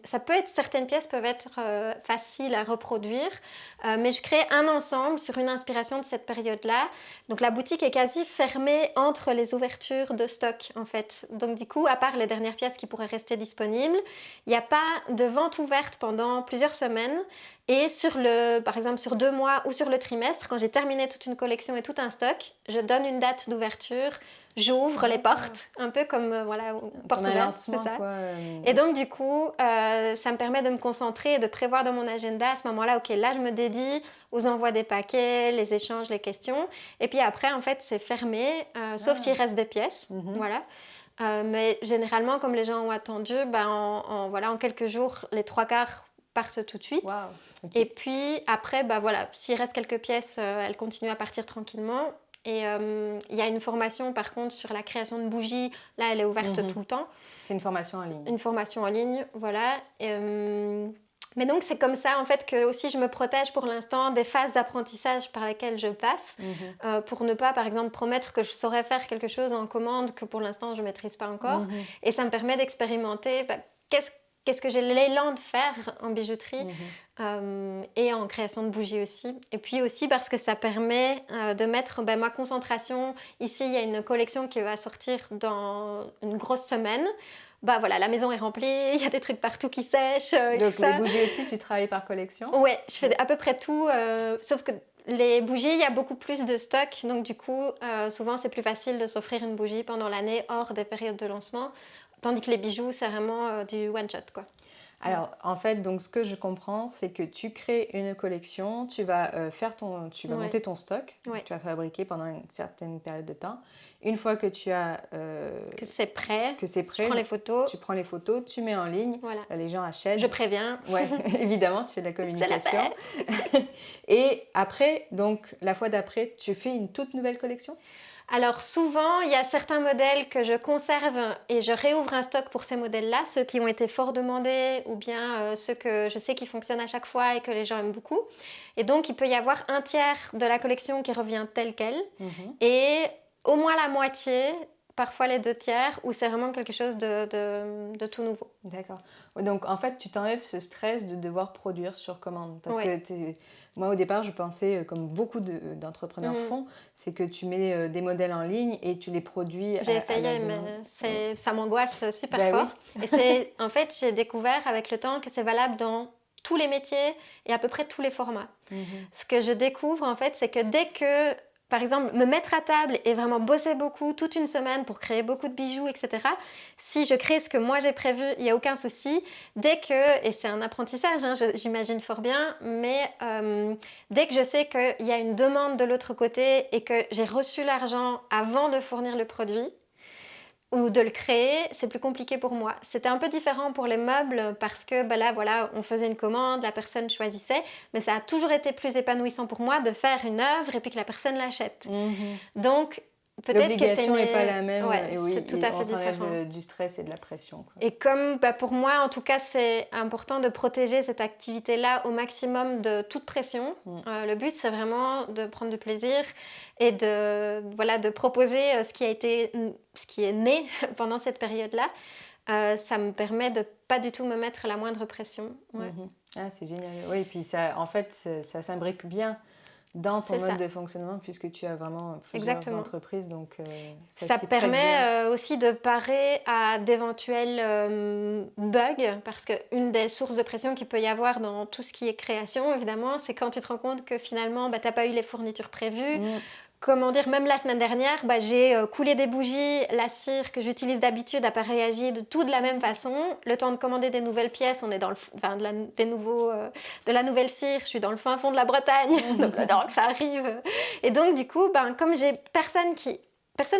certaines pièces peuvent être faciles à reproduire, mais je crée un ensemble sur une inspiration de cette période-là. Donc la boutique est quasi fermée entre les ouvertures de stock en fait. Donc du coup, à part les dernières pièces qui pourraient rester disponibles, il n'y a pas de vente ouverte pendant plusieurs semaines. Et par exemple sur 2 mois ou sur le trimestre, quand j'ai terminé toute une collection et tout un stock, je donne une date d'ouverture, j'ouvre les portes, un peu comme porte ouverte, c'est ça. Et donc du coup, ça me permet de me concentrer et de prévoir dans mon agenda à ce moment-là, ok, là je me dédie aux envois des paquets, les échanges, les questions. Et puis après, en fait, c'est fermé, sauf s'il reste des pièces, voilà. Mais généralement, comme les gens ont attendu, en quelques jours, les 3/4 partent tout de suite. Wow. Okay. Et puis après, s'il reste quelques pièces, elles continuent à partir tranquillement. Et il y a une formation par contre sur la création de bougies. Là, elle est ouverte tout le temps. C'est une formation en ligne. Une formation en ligne, voilà. Mais donc c'est comme ça en fait que aussi je me protège pour l'instant des phases d'apprentissage par lesquelles je passe pour ne pas par exemple promettre que je saurais faire quelque chose en commande que pour l'instant je ne maîtrise pas encore. Et ça me permet d'expérimenter qu'est-ce que j'ai l'élan de faire en bijouterie et en création de bougies aussi. Et puis aussi parce que ça permet de mettre ma concentration. Ici, il y a une collection qui va sortir dans une grosse semaine. La maison est remplie, il y a des trucs partout qui sèchent. Donc tout ça. Les bougies aussi, tu travailles par collection? Oui, je fais à peu près tout, sauf que les bougies, il y a beaucoup plus de stock, donc du coup, souvent c'est plus facile de s'offrir une bougie pendant l'année hors des périodes de lancement. Tandis que les bijoux, c'est vraiment du one-shot, quoi. Alors, en fait, donc, ce que je comprends, c'est que tu crées une collection, tu vas monter ton stock, tu vas fabriquer pendant une certaine période de temps. Une fois que tu as... que c'est prêt, je prends les photos. Tu prends les photos, tu mets en ligne, les gens achètent. Je préviens. Oui, évidemment, tu fais de la communication. C'est la fête. Et après, donc, la fois d'après, tu fais une toute nouvelle collection? Alors souvent, il y a certains modèles que je conserve et je réouvre un stock pour ces modèles-là, ceux qui ont été fort demandés ou bien ceux que je sais qui fonctionnent à chaque fois et que les gens aiment beaucoup. Et donc, il peut y avoir un tiers de la collection qui revient telle qu'elle et au moins la moitié, parfois les 2 tiers, où c'est vraiment quelque chose de tout nouveau. D'accord. Donc, en fait, tu t'enlèves ce stress de devoir produire sur commande. Parce que moi, au départ, je pensais, comme beaucoup d'entrepreneurs font, c'est que tu mets des modèles en ligne et tu les produis J'ai à la essayé, demande. mais ça m'angoisse super fort. Oui. Et en fait, j'ai découvert avec le temps que c'est valable dans tous les métiers et à peu près tous les formats. Ce que je découvre, en fait, c'est que dès que, par exemple, me mettre à table et vraiment bosser beaucoup, toute une semaine pour créer beaucoup de bijoux, etc., si je crée ce que moi j'ai prévu, il n'y a aucun souci. Dès que, et c'est un apprentissage, hein, j'imagine fort bien, mais dès que je sais qu'il y a une demande de l'autre côté et que j'ai reçu l'argent avant de fournir le produit, ou de le créer, c'est plus compliqué pour moi. C'était un peu différent pour les meubles parce que là, voilà, on faisait une commande, la personne choisissait, mais ça a toujours été plus épanouissant pour moi de faire une œuvre et puis que la personne l'achète. Donc, peut-être que l'obligation n'est pas la même. Ouais, et oui, c'est tout à fait différent. On s'enlève du stress et de la pression. Quoi. Et comme pour moi, en tout cas, c'est important de protéger cette activité-là au maximum de toute pression. Le but, c'est vraiment de prendre du plaisir et de proposer ce qui est né pendant cette période-là. Ça me permet de pas du tout me mettre la moindre pression. Ouais. Ah, c'est génial. Oui, et puis ça, en fait, ça s'imbrique bien dans ton mode de fonctionnement puisque tu as vraiment plusieurs entreprises. Donc, ça permet aussi de parer à d'éventuels bugs parce qu'une des sources de pression qu'il peut y avoir dans tout ce qui est création, évidemment, c'est quand tu te rends compte que finalement, tu n'as pas eu les fournitures prévues. Comment dire, même la semaine dernière, j'ai coulé des bougies, la cire que j'utilise d'habitude n'a pas réagi de la même façon. Le temps de commander des nouvelles pièces, on est dans de la nouvelle cire, je suis dans le fin fond de la Bretagne, donc le temps que ça arrive. Et donc du coup, comme j'ai personne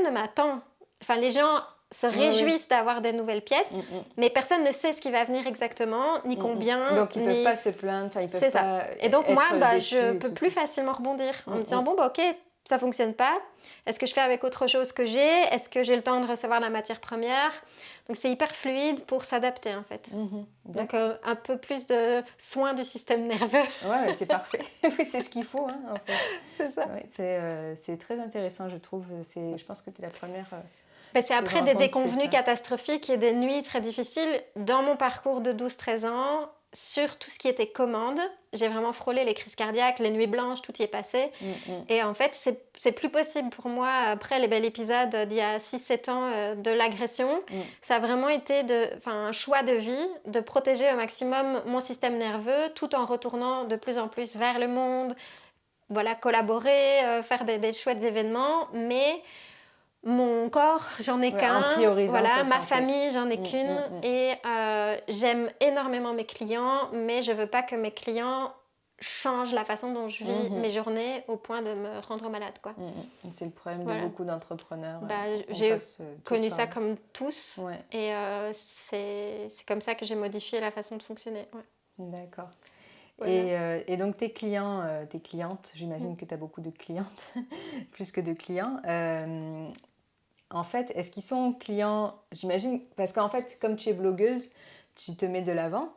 ne m'attend, enfin les gens se réjouissent d'avoir des nouvelles pièces, mais personne ne sait ce qui va venir exactement, ni combien. Donc ils ne peuvent pas se plaindre, ils peuvent pas. Ça. Et donc moi, je peux plus facilement rebondir en me disant ok, ça fonctionne pas. Est-ce que je fais avec autre chose que j'ai? Est-ce que j'ai le temps de recevoir la matière première? Donc c'est hyper fluide pour s'adapter en fait. Donc un peu plus de soin du système nerveux. Ouais, c'est parfait. Oui, c'est ce qu'il faut hein, en fait. C'est ça. Ouais, c'est très intéressant, je trouve. Je pense que tu es la première. C'est après des déconvenues catastrophiques et des nuits très difficiles. Dans mon parcours de 12-13 ans, sur tout ce qui était commande, j'ai vraiment frôlé les crises cardiaques, les nuits blanches, tout y est passé. Et en fait, c'est plus possible pour moi, après les bels épisodes d'il y a 6-7 ans de l'agression, ça a vraiment été un choix de vie, de protéger au maximum mon système nerveux, tout en retournant de plus en plus vers le monde, collaborer, faire des chouettes événements, mais mon corps, j'en ai qu'un, ma famille, j'en ai qu'une, et j'aime énormément mes clients, mais je veux pas que mes clients changent la façon dont je vis mes journées au point de me rendre malade, quoi. C'est le problème de beaucoup d'entrepreneurs. J'ai connu ça comme tous, et c'est comme ça que j'ai modifié la façon de fonctionner. D'accord. Voilà. Et donc tes clientes, j'imagine que tu as beaucoup de clientes, plus que de clients. En fait, est-ce qu'ils sont clients, j'imagine, parce qu'en fait, comme tu es blogueuse, tu te mets de l'avant.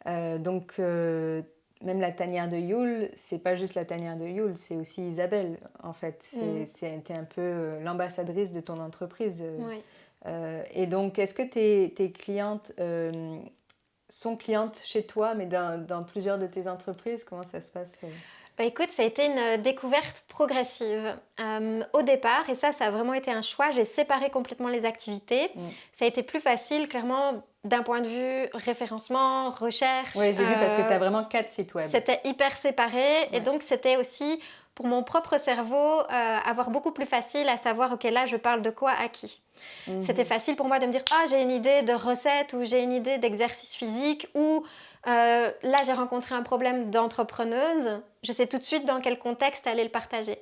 Donc, même la tanière de Yule, c'est pas juste la tanière de Yule, c'est aussi Isabelle, en fait. T'es un peu l'ambassadrice de ton entreprise. Et donc, est-ce que tes clientes sont clientes chez toi, mais dans plusieurs de tes entreprises? Comment ça se passe? Écoute, ça a été une découverte progressive. Au départ, et ça a vraiment été un choix, j'ai séparé complètement les activités. Ça a été plus facile, clairement, d'un point de vue référencement, recherche. Oui, j'ai vu parce que tu as vraiment 4 sites web. C'était hyper séparé et donc c'était aussi, pour mon propre cerveau, avoir beaucoup plus facile à savoir, ok, là, je parle de quoi à qui. C'était facile pour moi de me dire, j'ai une idée de recette ou j'ai une idée d'exercice physique ou... là, j'ai rencontré un problème d'entrepreneuse. Je sais tout de suite dans quel contexte aller le partager.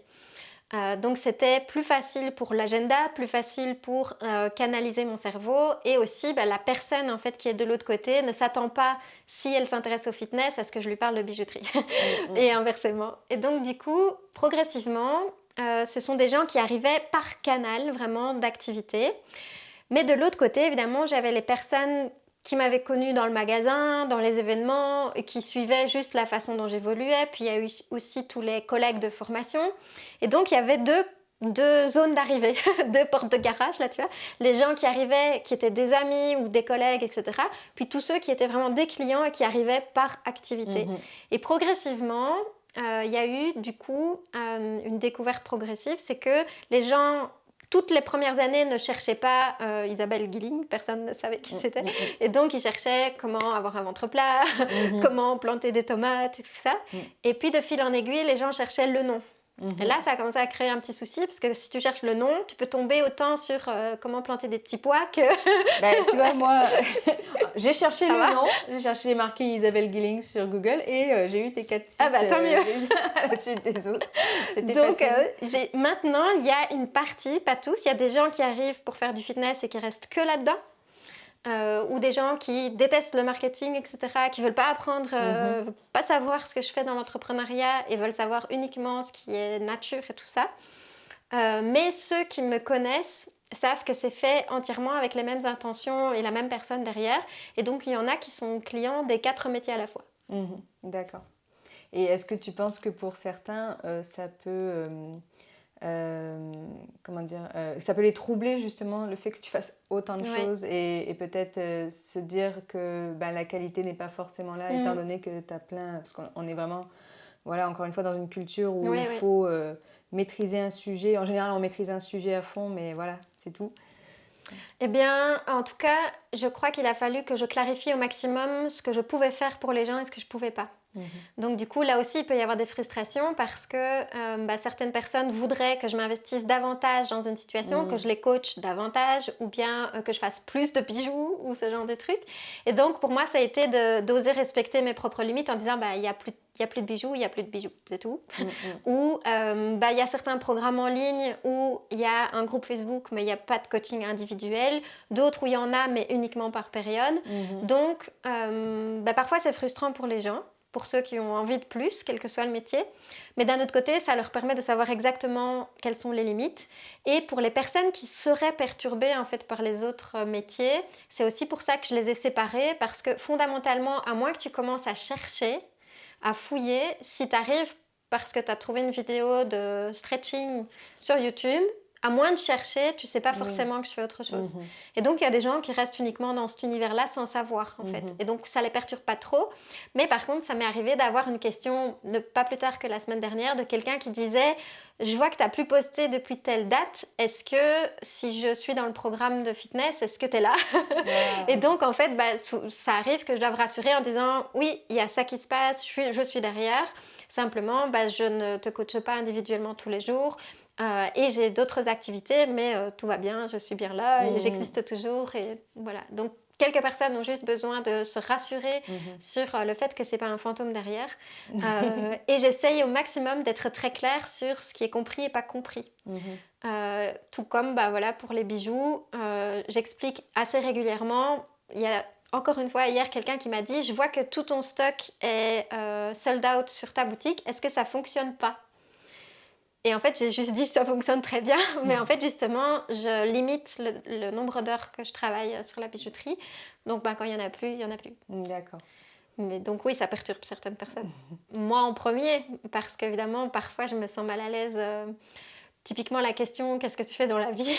Donc, c'était plus facile pour l'agenda, plus facile pour canaliser mon cerveau. Et aussi, la personne en fait, qui est de l'autre côté ne s'attend pas, si elle s'intéresse au fitness, à ce que je lui parle de bijouterie. Et inversement. Et donc, du coup, progressivement, ce sont des gens qui arrivaient par canal vraiment d'activité. Mais de l'autre côté, évidemment, j'avais les personnes qui m'avaient connue dans le magasin, dans les événements, et qui suivaient juste la façon dont j'évoluais. Puis il y a eu aussi tous les collègues de formation. Et donc il y avait deux zones d'arrivée, deux portes de garage, là, tu vois. Les gens qui arrivaient, qui étaient des amis ou des collègues, etc. Puis tous ceux qui étaient vraiment des clients et qui arrivaient par activité. Et progressivement, il y a eu, du coup, une découverte progressive, c'est que les gens... Toutes les premières années ne cherchaient pas Isabelle Guiling, personne ne savait qui c'était. Et donc, ils cherchaient comment avoir un ventre plat, comment planter des tomates et tout ça. Et puis, de fil en aiguille, les gens cherchaient le nom. Et là, ça a commencé à créer un petit souci, parce que si tu cherches le nom, tu peux tomber autant sur comment planter des petits pois que... Tu vois, moi, j'ai cherché le nom, j'ai cherché marqué Isabelle Guiling sur Google et j'ai eu tes 4 sites tant mieux. à la suite des autres. C'était donc, facile. Maintenant, il y a une partie, pas tous, il y a des gens qui arrivent pour faire du fitness et qui restent que là-dedans. Ou des gens qui détestent le marketing, etc., qui ne veulent pas apprendre, veulent pas savoir ce que je fais dans l'entrepreneuriat et veulent savoir uniquement ce qui est nature et tout ça. Mais ceux qui me connaissent savent que c'est fait entièrement avec les mêmes intentions et la même personne derrière. Et donc, il y en a qui sont clients des 4 métiers à la fois. D'accord. Et est-ce que tu penses que pour certains, ça peut... ça peut les troubler justement le fait que tu fasses autant de choses et peut-être se dire que la qualité n'est pas forcément là étant donné que tu as plein... Parce qu'on est vraiment, voilà, encore une fois dans une culture où il faut maîtriser un sujet. En général, on maîtrise un sujet à fond, mais voilà, c'est tout. Eh bien, en tout cas, je crois qu'il a fallu que je clarifie au maximum ce que je pouvais faire pour les gens et ce que je ne pouvais pas. Donc du coup, là aussi, il peut y avoir des frustrations parce que certaines personnes voudraient que je m'investisse davantage dans une situation, que je les coach davantage ou bien que je fasse plus de bijoux ou ce genre de trucs. Et donc, pour moi, ça a été d'oser respecter mes propres limites en disant il y a plus de bijoux, il n'y a plus de bijoux, c'est tout. Ou il y a certains programmes en ligne où il y a un groupe Facebook, mais il n'y a pas de coaching individuel. D'autres où il y en a, mais uniquement par période. Donc, parfois, c'est frustrant pour les gens, pour ceux qui ont envie de plus, quel que soit le métier. Mais d'un autre côté, ça leur permet de savoir exactement quelles sont les limites. Et pour les personnes qui seraient perturbées en fait, par les autres métiers, c'est aussi pour ça que je les ai séparées, parce que fondamentalement, à moins que tu commences à chercher, à fouiller, si tu arrives parce que tu as trouvé une vidéo de stretching sur YouTube, à moins de chercher, tu ne sais pas forcément que je fais autre chose. Et donc, il y a des gens qui restent uniquement dans cet univers-là sans savoir, en fait. Et donc, ça ne les perturbe pas trop. Mais par contre, ça m'est arrivé d'avoir une question, pas plus tard que la semaine dernière, de quelqu'un qui disait « Je vois que tu n'as plus posté depuis telle date. Est-ce que, si je suis dans le programme de fitness, est-ce que tu es là ?» Et donc, en fait, ça arrive que je doive rassurer en disant « Oui, il y a ça qui se passe, je suis derrière. Simplement, je ne te coache pas individuellement tous les jours. » Et j'ai d'autres activités, mais tout va bien, je suis bien là et j'existe toujours. Et voilà. Donc, quelques personnes ont juste besoin de se rassurer sur le fait que ce n'est pas un fantôme derrière. Et j'essaye au maximum d'être très claire sur ce qui est compris et pas compris. Tout comme pour les bijoux, j'explique assez régulièrement. Il y a encore une fois hier quelqu'un qui m'a dit « Je vois que tout ton stock est sold out sur ta boutique. Est-ce que ça ne fonctionne pas ?» Et en fait, j'ai juste dit que ça fonctionne très bien. Mais en fait, justement, je limite le nombre d'heures que je travaille sur la bijouterie. Donc, quand il n'y en a plus, il n'y en a plus. D'accord. Mais donc, oui, ça perturbe certaines personnes. Moi, en premier, parce qu'évidemment, parfois, je me sens mal à l'aise. Typiquement, la question « Qu'est-ce que tu fais dans la vie ?»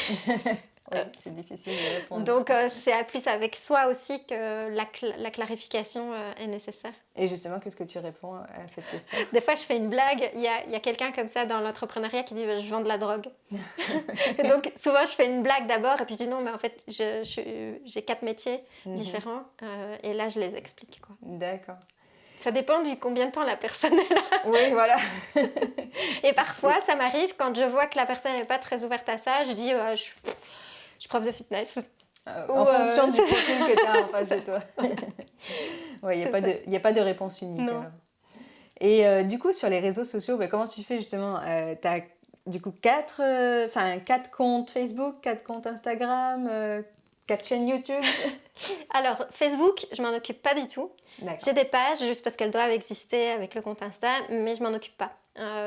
Oui, c'est difficile de répondre. Donc, c'est plus avec soi aussi que la clarification est nécessaire. Et justement, qu'est-ce que tu réponds à cette question? Des fois, je fais une blague. Il y a quelqu'un comme ça dans l'entrepreneuriat qui dit « Je vends de la drogue. » Et donc, souvent, je fais une blague d'abord et puis je dis « Non, mais en fait, j'ai 4 métiers différents. Et là, je les explique. » D'accord. Ça dépend du combien de temps la personne est là. Oui, voilà. Et parfois, ça m'arrive quand je vois que la personne n'est pas très ouverte à ça, je dis je suis prof de fitness. En fonction du profil que tu as en face de toi. Oui, il n'y a pas de réponse unique. Non. Alors. Et du coup, sur les réseaux sociaux, comment tu fais justement tu as du coup 4 comptes Facebook, 4 comptes Instagram, 4 chaînes YouTube. Alors, Facebook, je m'en occupe pas du tout. D'accord. J'ai des pages juste parce qu'elles doivent exister avec le compte Insta, mais je m'en occupe pas.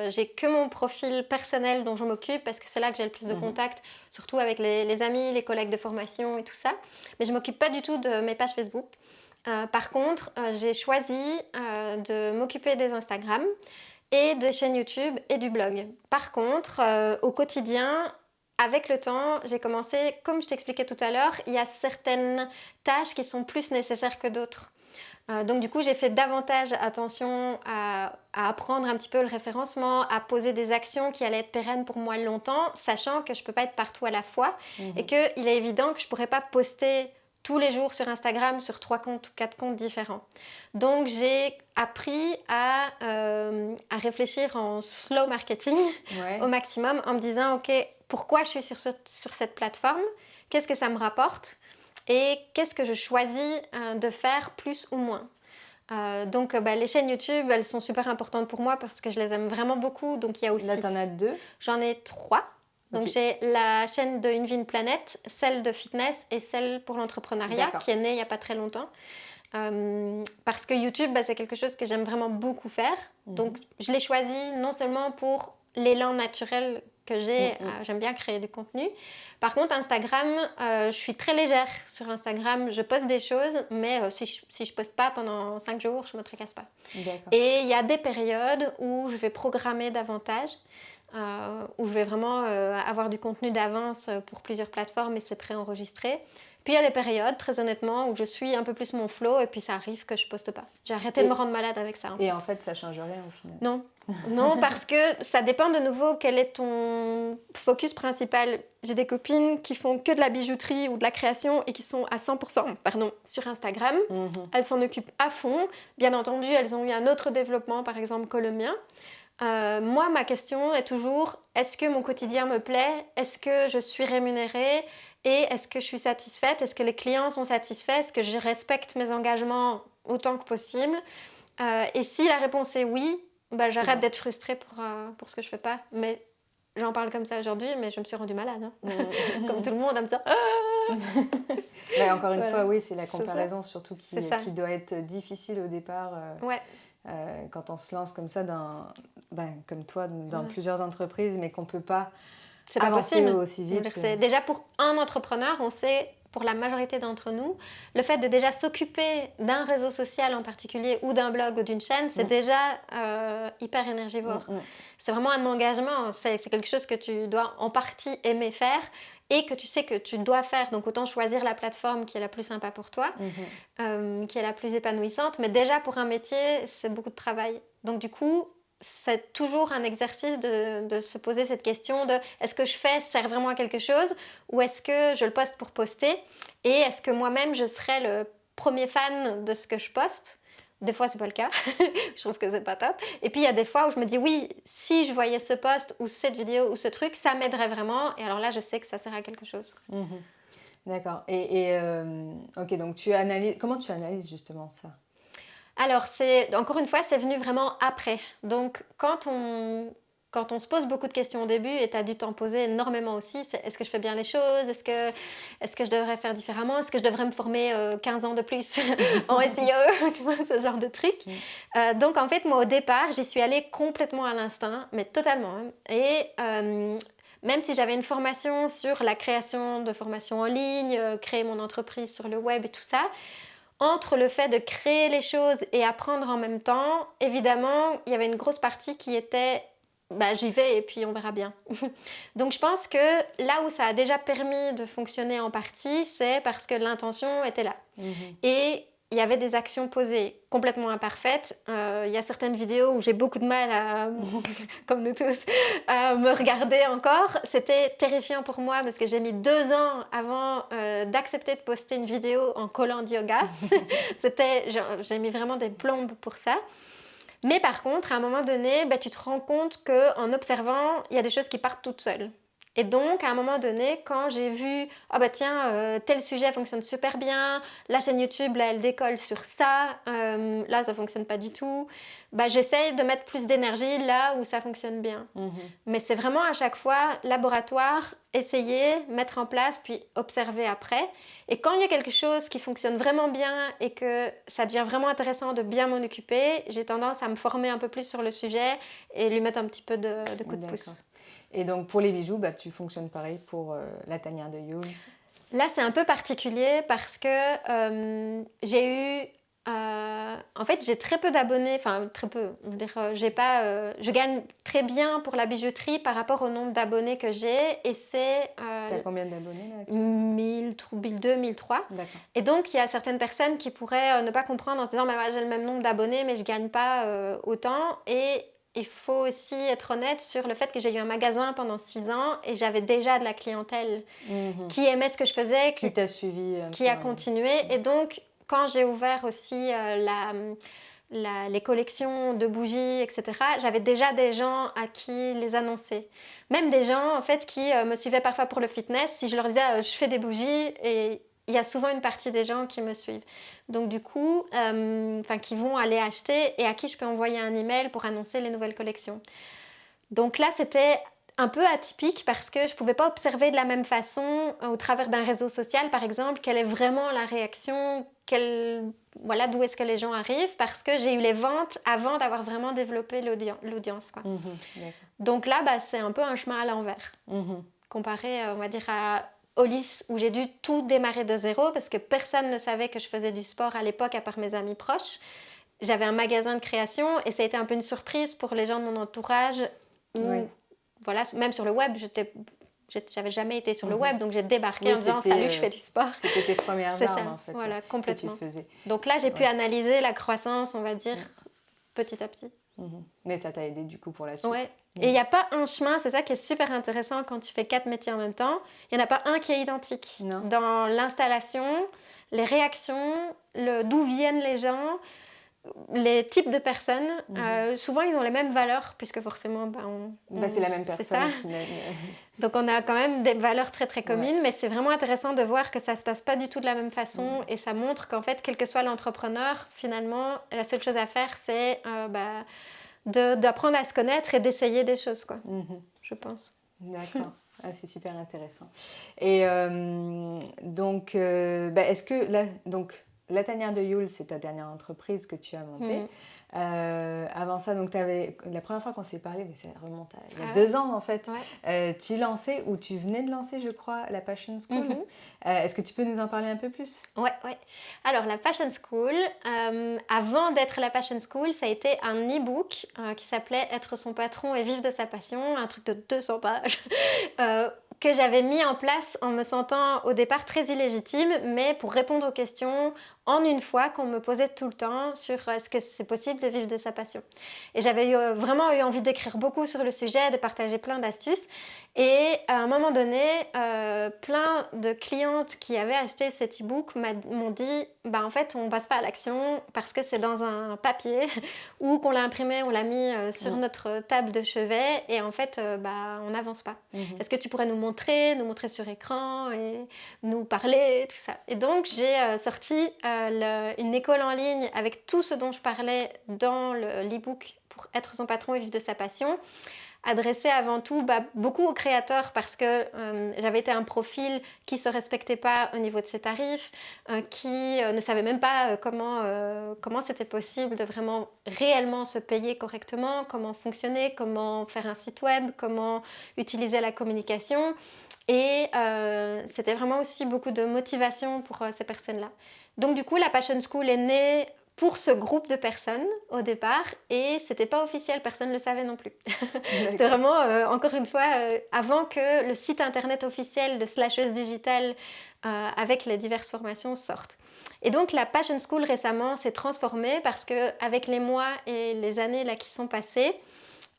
J'ai que mon profil personnel dont je m'occupe parce que c'est là que j'ai le plus de contacts, surtout avec les amis, les collègues de formation et tout ça. Mais je ne m'occupe pas du tout de mes pages Facebook. Par contre, j'ai choisi de m'occuper des Instagram et des chaînes YouTube et du blog. Par contre, au quotidien, avec le temps, j'ai commencé, comme je t'expliquais tout à l'heure, il y a certaines tâches qui sont plus nécessaires que d'autres. Donc du coup, j'ai fait davantage attention à apprendre un petit peu le référencement, à poser des actions qui allaient être pérennes pour moi longtemps, sachant que je ne peux pas être partout à la fois et qu'il est évident que je ne pourrais pas poster tous les jours sur Instagram sur 3 comptes ou 4 comptes différents. Donc j'ai appris à réfléchir en slow marketing au maximum en me disant ok, pourquoi je suis sur cette plateforme, qu'est-ce que ça me rapporte et qu'est-ce que je choisis de faire plus ou moins. Donc les chaînes YouTube, elles sont super importantes pour moi parce que je les aime vraiment beaucoup. Donc il y a aussi... Là, tu en as 2? J'en ai 3. Donc j'ai la chaîne de Une vie, une planète, celle de fitness et celle pour l'entrepreneuriat qui est née il n'y a pas très longtemps. Parce que YouTube, c'est quelque chose que j'aime vraiment beaucoup faire. Donc je l'ai choisi non seulement pour l'élan naturel que j'ai, j'aime bien créer du contenu. Par contre, Instagram, je suis très légère sur Instagram. Je poste des choses, mais si je poste pas pendant 5 jours, je me tracasse pas. Et il y a des périodes où je vais programmer davantage. Où je vais vraiment avoir du contenu d'avance pour plusieurs plateformes et c'est préenregistré. Puis il y a des périodes, très honnêtement, où je suis un peu plus mon flow et puis ça arrive que je poste pas. J'ai arrêté de me rendre malade avec ça. Et en fait, ça change rien au final. Non, non, parce que ça dépend de nouveau quel est ton focus principal. J'ai des copines qui font que de la bijouterie ou de la création et qui sont à 100% sur Instagram. Elles s'en occupent à fond. Bien entendu, elles ont eu un autre développement, par exemple, que le mien. Moi, ma question est toujours, est-ce que mon quotidien me plaît? Est-ce que je suis rémunérée? Et est-ce que je suis satisfaite? Est-ce que les clients sont satisfaits? Est-ce que je respecte mes engagements autant que possible? Et si la réponse est oui, j'arrête d'être frustrée pour ce que je fais pas. Mais j'en parle comme ça aujourd'hui, mais je me suis rendue malade. Comme tout le monde, à me dire... Encore une fois, oui, c'est la comparaison surtout qui doit être difficile au départ. Quand on se lance comme ça, comme toi, dans plusieurs entreprises, mais qu'on ne peut pas avancer aussi vite. Déjà, pour un entrepreneur, on sait, pour la majorité d'entre nous, le fait de déjà s'occuper d'un réseau social en particulier, ou d'un blog ou d'une chaîne, c'est déjà hyper énergivore. C'est vraiment un engagement, c'est quelque chose que tu dois en partie aimer faire, et que tu sais que tu dois faire. Donc autant choisir la plateforme qui est la plus sympa pour toi, qui est la plus épanouissante. Mais déjà pour un métier, c'est beaucoup de travail. Donc du coup, c'est toujours un exercice de se poser cette question de est-ce que je fais sert vraiment à quelque chose ou est-ce que je le poste pour poster et est-ce que moi-même je serai le premier fan de ce que je poste. Des fois, c'est pas le cas. Je trouve que c'est pas top. Et puis, il y a des fois où je me dis, oui, si je voyais ce post ou cette vidéo ou ce truc, ça m'aiderait vraiment. Et alors là, je sais que ça sert à quelque chose. D'accord. Ok, donc comment tu analyses justement ça? Alors, encore une fois, c'est venu vraiment après. Donc, quand on se pose beaucoup de questions au début, et tu as dû t'en poser énormément aussi, c'est est-ce que je fais bien les choses? Est-ce que je devrais faire différemment? Est-ce que je devrais me former 15 ans de plus en SEO? Tu vois, ce genre de truc. Donc, en fait, moi, au départ, j'y suis allée complètement à l'instinct, mais totalement. Et même si j'avais une formation sur la création de formations en ligne, créer mon entreprise sur le web et tout ça, entre le fait de créer les choses et apprendre en même temps, évidemment, il y avait une grosse partie qui était j'y vais et puis on verra bien. Donc je pense que là où ça a déjà permis de fonctionner en partie, c'est parce que l'intention était là. Et il y avait des actions posées complètement imparfaites. Il y a certaines vidéos où j'ai beaucoup de mal comme nous tous, à me regarder encore. C'était terrifiant pour moi parce que j'ai mis 2 ans avant d'accepter de poster une vidéo en collant de yoga. J'ai mis vraiment des plombes pour ça. Mais par contre, à un moment donné, tu te rends compte qu'en observant, il y a des choses qui partent toutes seules. Et donc, à un moment donné, quand j'ai vu, ah bah tiens, tel sujet fonctionne super bien, la chaîne YouTube, là, elle décolle sur ça, là, ça fonctionne pas du tout, bah, j'essaye de mettre plus d'énergie là où ça fonctionne bien. Mais c'est vraiment à chaque fois laboratoire, essayer, mettre en place, puis observer après. Et quand il y a quelque chose qui fonctionne vraiment bien et que ça devient vraiment intéressant de bien m'en occuper, j'ai tendance à me former un peu plus sur le sujet et lui mettre un petit peu de coup de pouce. Et donc pour les bijoux, bah, tu fonctionnes pareil pour la tanière de Yule. Là, c'est un peu particulier parce que j'ai eu... en fait, j'ai très peu d'abonnés, enfin très peu, je veux dire, je gagne très bien pour la bijouterie par rapport au nombre d'abonnés que j'ai et c'est... T'as combien d'abonnés là? 1002, 1003. D'accord. Et donc, il y a certaines personnes qui pourraient ne pas comprendre en se disant bah, j'ai le même nombre d'abonnés mais je gagne pas autant. Et il faut aussi être honnête sur le fait que j'ai eu un magasin pendant 6 ans et j'avais déjà de la clientèle qui aimait ce que je faisais, qui t'a suivi, qui a continué. Et donc, quand j'ai ouvert aussi les collections de bougies, etc., j'avais déjà des gens à qui les annoncer. Même des gens, en fait, qui me suivaient parfois pour le fitness. Si je leur disais, je fais des bougies, et il y a souvent une partie des gens qui me suivent. Donc, du coup, qui vont aller acheter et à qui je peux envoyer un email pour annoncer les nouvelles collections. Donc là, c'était un peu atypique parce que je ne pouvais pas observer de la même façon au travers d'un réseau social, par exemple, quelle est vraiment la réaction, d'où est-ce que les gens arrivent, parce que j'ai eu les ventes avant d'avoir vraiment développé l'audience. Quoi. Donc là, c'est un peu un chemin à l'envers, comparé, on va dire, à Hollis, où j'ai dû tout démarrer de zéro, parce que personne ne savait que je faisais du sport à l'époque, à part mes amis proches. J'avais un magasin de création, et ça a été un peu une surprise pour les gens de mon entourage, voilà, même sur le web, j'avais jamais été sur le web, donc j'ai débarqué en disant salut, je fais du sport. C'était tes premières armes en fait. Voilà, complètement. Que tu faisais. Donc là, j'ai pu analyser la croissance, on va dire, petit à petit. Mais ça t'a aidé du coup pour la suite. Ouais. Et il n'y a pas un chemin, c'est ça qui est super intéressant quand tu fais 4 métiers en même temps. Il n'y en a pas un qui est identique. Non. Dans l'installation, les réactions, d'où viennent les gens, les types de personnes, souvent ils ont les mêmes valeurs puisque forcément c'est la même personne. C'est ça. Donc on a quand même des valeurs très très communes, mais c'est vraiment intéressant de voir que ça se passe pas du tout de la même façon et ça montre qu'en fait, quel que soit l'entrepreneur, finalement, la seule chose à faire c'est d'apprendre à se connaître et d'essayer des choses, quoi. Je pense. D'accord. Ah, c'est super intéressant. Et donc, est-ce que là, la tanière de Yule, c'est ta dernière entreprise que tu as montée. Avant ça, donc la première fois qu'on s'est parlé, mais ça remonte à il y a 2 ans en fait, tu lançais, ou tu venais de lancer, je crois, la Passion School. Est-ce que tu peux nous en parler un peu plus? Ouais. Alors, la Passion School, avant d'être la Passion School, ça a été un e-book qui s'appelait Être son patron et vivre de sa passion, un truc de 200 pages. Que j'avais mis en place en me sentant au départ très illégitime, mais pour répondre aux questions en une fois qu'on me posait tout le temps sur est-ce que c'est possible de vivre de sa passion. Et j'avais vraiment eu envie d'écrire beaucoup sur le sujet, de partager plein d'astuces. Et à un moment donné, plein de clientes qui avaient acheté cet e-book m'ont dit en fait, on ne passe pas à l'action parce que c'est dans un papier ou qu'on l'a imprimé, on l'a mis sur notre table de chevet et en fait, on n'avance pas. Est-ce que tu pourrais nous montrer sur écran et nous parler, tout ça. Et donc, j'ai sorti une école en ligne avec tout ce dont je parlais dans l'e-book pour être son patron et vivre de sa passion, adressé avant tout beaucoup aux créateurs parce que j'avais été un profil qui ne se respectait pas au niveau de ses tarifs, qui ne savait même pas comment c'était possible de vraiment réellement se payer correctement, comment fonctionner, comment faire un site web, comment utiliser la communication. Et c'était vraiment aussi beaucoup de motivation pour ces personnes-là. Donc du coup, la Passion School est née pour ce groupe de personnes au départ et c'était pas officiel, personne ne le savait non plus. C'était vraiment, encore une fois, avant que le site internet officiel de Slasheuse Digital avec les diverses formations sorte. Et donc la Passion School récemment s'est transformée parce qu'avec les mois et les années là, qui sont passées,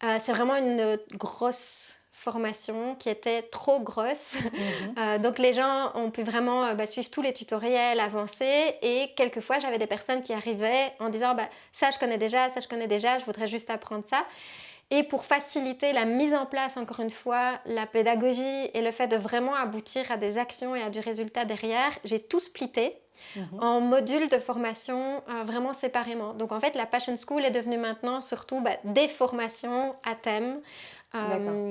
c'est vraiment une grosse formation qui était trop grosse. Donc les gens ont pu vraiment suivre tous les tutoriels, avancer et quelquefois j'avais des personnes qui arrivaient en disant ça je connais déjà, je voudrais juste apprendre ça. Et pour faciliter la mise en place, encore une fois, la pédagogie et le fait de vraiment aboutir à des actions et à du résultat derrière, j'ai tout splitté en modules de formation vraiment séparément. Donc en fait, la Passion School est devenue maintenant surtout des formations à thème.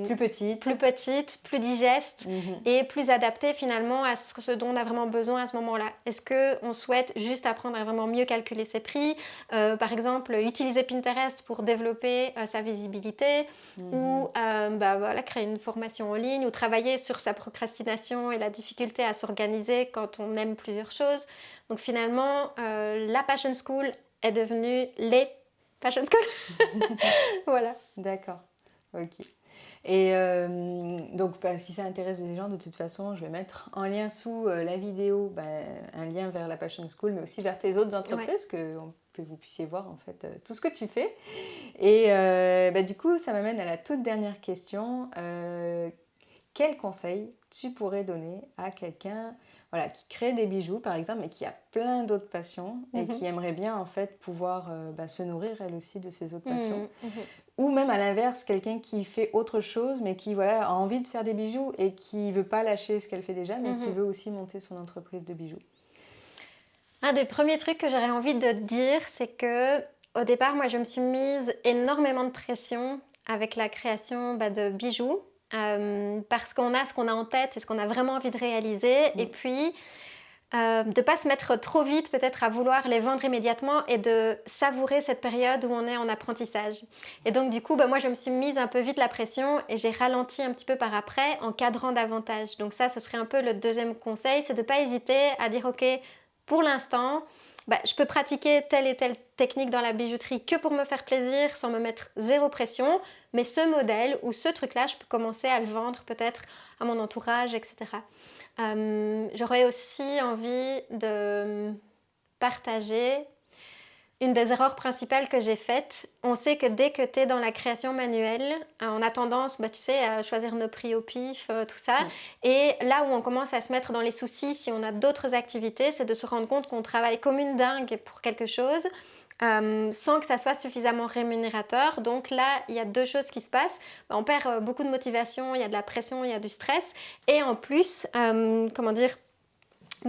Plus petite, plus digeste et plus adaptée finalement à ce dont on a vraiment besoin à ce moment-là. Est-ce qu'on souhaite juste apprendre à vraiment mieux calculer ses prix, par exemple utiliser Pinterest pour développer sa visibilité ou voilà, créer une formation en ligne ou travailler sur sa procrastination et la difficulté à s'organiser quand on aime plusieurs choses. Donc finalement, la Passion School est devenue les Passion School. Voilà. D'accord. Ok. Et donc, si ça intéresse les gens, de toute façon, je vais mettre en lien sous la vidéo un lien vers la Passion School, mais aussi vers tes autres entreprises, que vous puissiez voir en fait tout ce que tu fais. Et du coup, ça m'amène à la toute dernière question. Quel conseil tu pourrais donner à quelqu'un qui crée des bijoux, par exemple, mais qui a plein d'autres passions et qui aimerait bien en fait pouvoir se nourrir elle aussi de ses autres passions, ou même à l'inverse, quelqu'un qui fait autre chose mais qui a envie de faire des bijoux et qui veut pas lâcher ce qu'elle fait déjà, mais qui veut aussi monter son entreprise de bijoux. Un des premiers trucs que j'aurais envie de dire, c'est que au départ, moi, je me suis mise énormément de pression avec la création de bijoux. Parce qu'on a ce qu'on a en tête et ce qu'on a vraiment envie de réaliser, et puis de ne pas se mettre trop vite peut-être à vouloir les vendre immédiatement et de savourer cette période où on est en apprentissage. Et donc du coup, moi je me suis mise un peu vite la pression et j'ai ralenti un petit peu par après en cadrant davantage. Donc ça, ce serait un peu le deuxième conseil, c'est de ne pas hésiter à dire ok, pour l'instant, je peux pratiquer telle et telle technique dans la bijouterie que pour me faire plaisir, sans me mettre zéro pression, mais ce modèle ou ce truc-là, je peux commencer à le vendre peut-être à mon entourage, etc. J'aurais aussi envie de partager une des erreurs principales que j'ai faites. On sait que dès que tu es dans la création manuelle, on a tendance, à choisir nos prix au pif, tout ça. Et là où on commence à se mettre dans les soucis, si on a d'autres activités, c'est de se rendre compte qu'on travaille comme une dingue pour quelque chose, sans que ça soit suffisamment rémunérateur. Donc là, il y a deux choses qui se passent. On perd beaucoup de motivation, il y a de la pression, il y a du stress. Et en plus,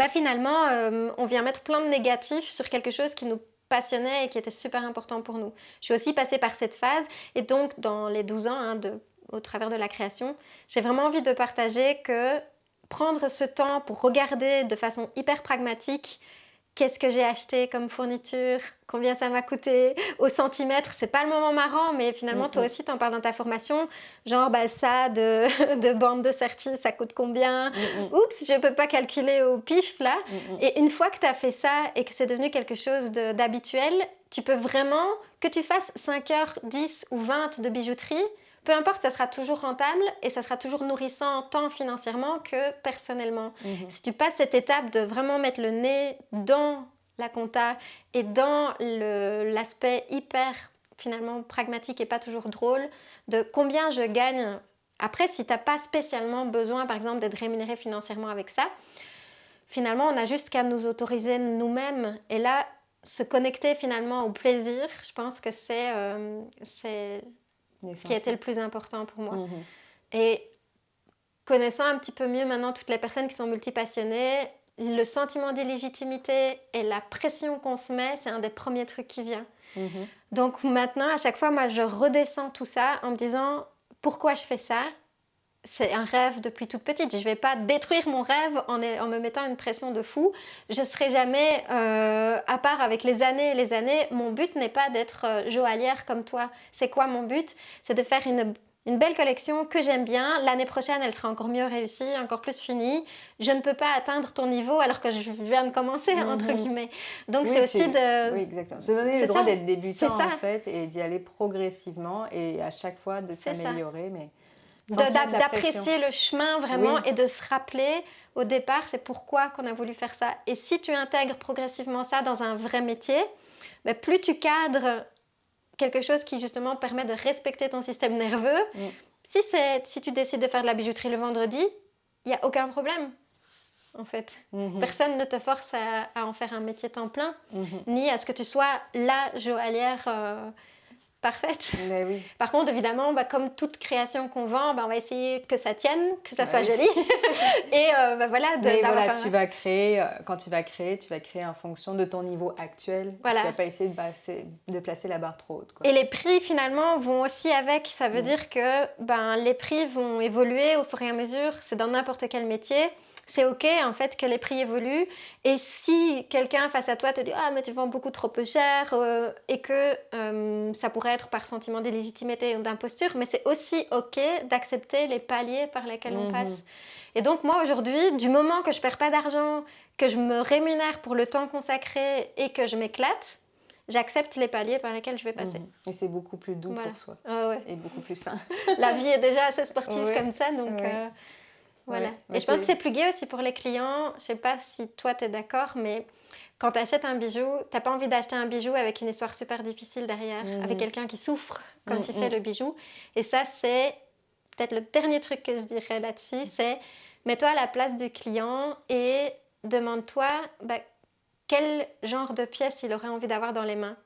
finalement, on vient mettre plein de négatifs sur quelque chose qui nous passionnait et qui était super important pour nous. Je suis aussi passée par cette phase et donc dans les 12 ans au travers de la création, j'ai vraiment envie de partager que prendre ce temps pour regarder de façon hyper pragmatique qu'est-ce que j'ai acheté comme fourniture, combien ça m'a coûté, au centimètre, c'est pas le moment marrant, mais finalement toi aussi t'en parles dans ta formation, genre ça de bande de sertie, ça coûte combien, oups, je peux pas calculer au pif là, et une fois que t'as fait ça et que c'est devenu quelque chose d'habituel, tu peux vraiment, que tu fasses 5 heures, 10 ou 20 de bijouterie, peu importe, ça sera toujours rentable et ça sera toujours nourrissant tant financièrement que personnellement. Si tu passes cette étape de vraiment mettre le nez dans la compta et dans l'aspect hyper finalement pragmatique et pas toujours drôle de combien je gagne. Après, si tu n'as pas spécialement besoin, par exemple, d'être rémunéré financièrement avec ça, finalement, on n'a juste qu'à nous autoriser nous-mêmes. Et là, se connecter finalement au plaisir, je pense que c'est ce qui a été le plus important pour moi. Et connaissant un petit peu mieux maintenant toutes les personnes qui sont multipassionnées, le sentiment d'illégitimité et la pression qu'on se met, c'est un des premiers trucs qui vient. Donc maintenant, à chaque fois, moi, je redescends tout ça en me disant pourquoi je fais ça. C'est un rêve depuis toute petite. Je ne vais pas détruire mon rêve en me mettant une pression de fou. Je ne serai jamais, à part avec les années et les années, mon but n'est pas d'être joaillière comme toi. C'est quoi mon but? C'est de faire une belle collection que j'aime bien. L'année prochaine, elle sera encore mieux réussie, encore plus finie. Je ne peux pas atteindre ton niveau alors que je viens de commencer, entre guillemets. Donc c'est aussi de... Oui, exactement. Se donner le droit d'être débutant, en fait, et d'y aller progressivement et à chaque fois de s'améliorer, mais... d'apprécier le chemin vraiment et de se rappeler au départ c'est pourquoi qu'on a voulu faire ça. Et si tu intègres progressivement ça dans un vrai métier, plus tu cadres quelque chose qui justement permet de respecter ton système nerveux, si tu décides de faire de la bijouterie le vendredi, il n'y a aucun problème en fait. Personne ne te force à en faire un métier temps plein, ni à ce que tu sois la joaillière parfaite. Mais oui. Par contre, évidemment, comme toute création qu'on vend, on va essayer que ça tienne, que ça soit joli. Et voilà, tu vas créer, quand tu vas créer en fonction de ton niveau actuel. Voilà. Tu vas pas essayer de placer la barre trop haute, quoi. Et les prix, finalement, vont aussi avec. Ça veut dire que les prix vont évoluer au fur et à mesure. C'est dans n'importe quel métier. C'est OK, en fait, que les prix évoluent. Et si quelqu'un face à toi te dit « Ah, mais tu vends beaucoup trop peu cher et que ça pourrait être par sentiment d'illégitimité ou d'imposture, mais c'est aussi OK d'accepter les paliers par lesquels on passe. » Et donc, moi, aujourd'hui, du moment que je ne perds pas d'argent, que je me rémunère pour le temps consacré et que je m'éclate, j'accepte les paliers par lesquels je vais passer. Et c'est beaucoup plus doux pour soi. Et beaucoup plus sain. La vie est déjà assez sportive comme ça, donc... Voilà. Et je pense que c'est plus gai aussi pour les clients. Je ne sais pas si toi, tu es d'accord, mais quand tu achètes un bijou, tu n'as pas envie d'acheter un bijou avec une histoire super difficile derrière, avec quelqu'un qui souffre quand il fait le bijou. Et ça, c'est peut-être le dernier truc que je dirais là-dessus, c'est mets-toi à la place du client et demande-toi quel genre de pièce il aurait envie d'avoir dans les mains.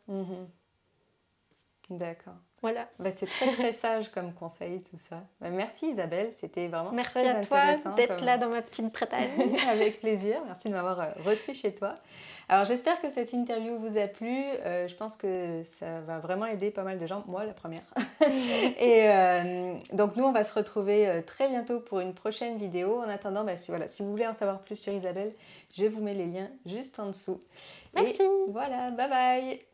D'accord. Voilà. C'est très très sage comme conseil tout ça. Merci Isabelle, c'était vraiment très intéressant. Merci à toi d'être là dans ma petite Bretagne. Avec plaisir, merci de m'avoir reçue chez toi. Alors j'espère que cette interview vous a plu, je pense que ça va vraiment aider pas mal de gens, moi la première. Et donc nous on va se retrouver très bientôt pour une prochaine vidéo. En attendant, si vous voulez en savoir plus sur Isabelle, je vous mets les liens juste en dessous. Merci. Et voilà, bye bye.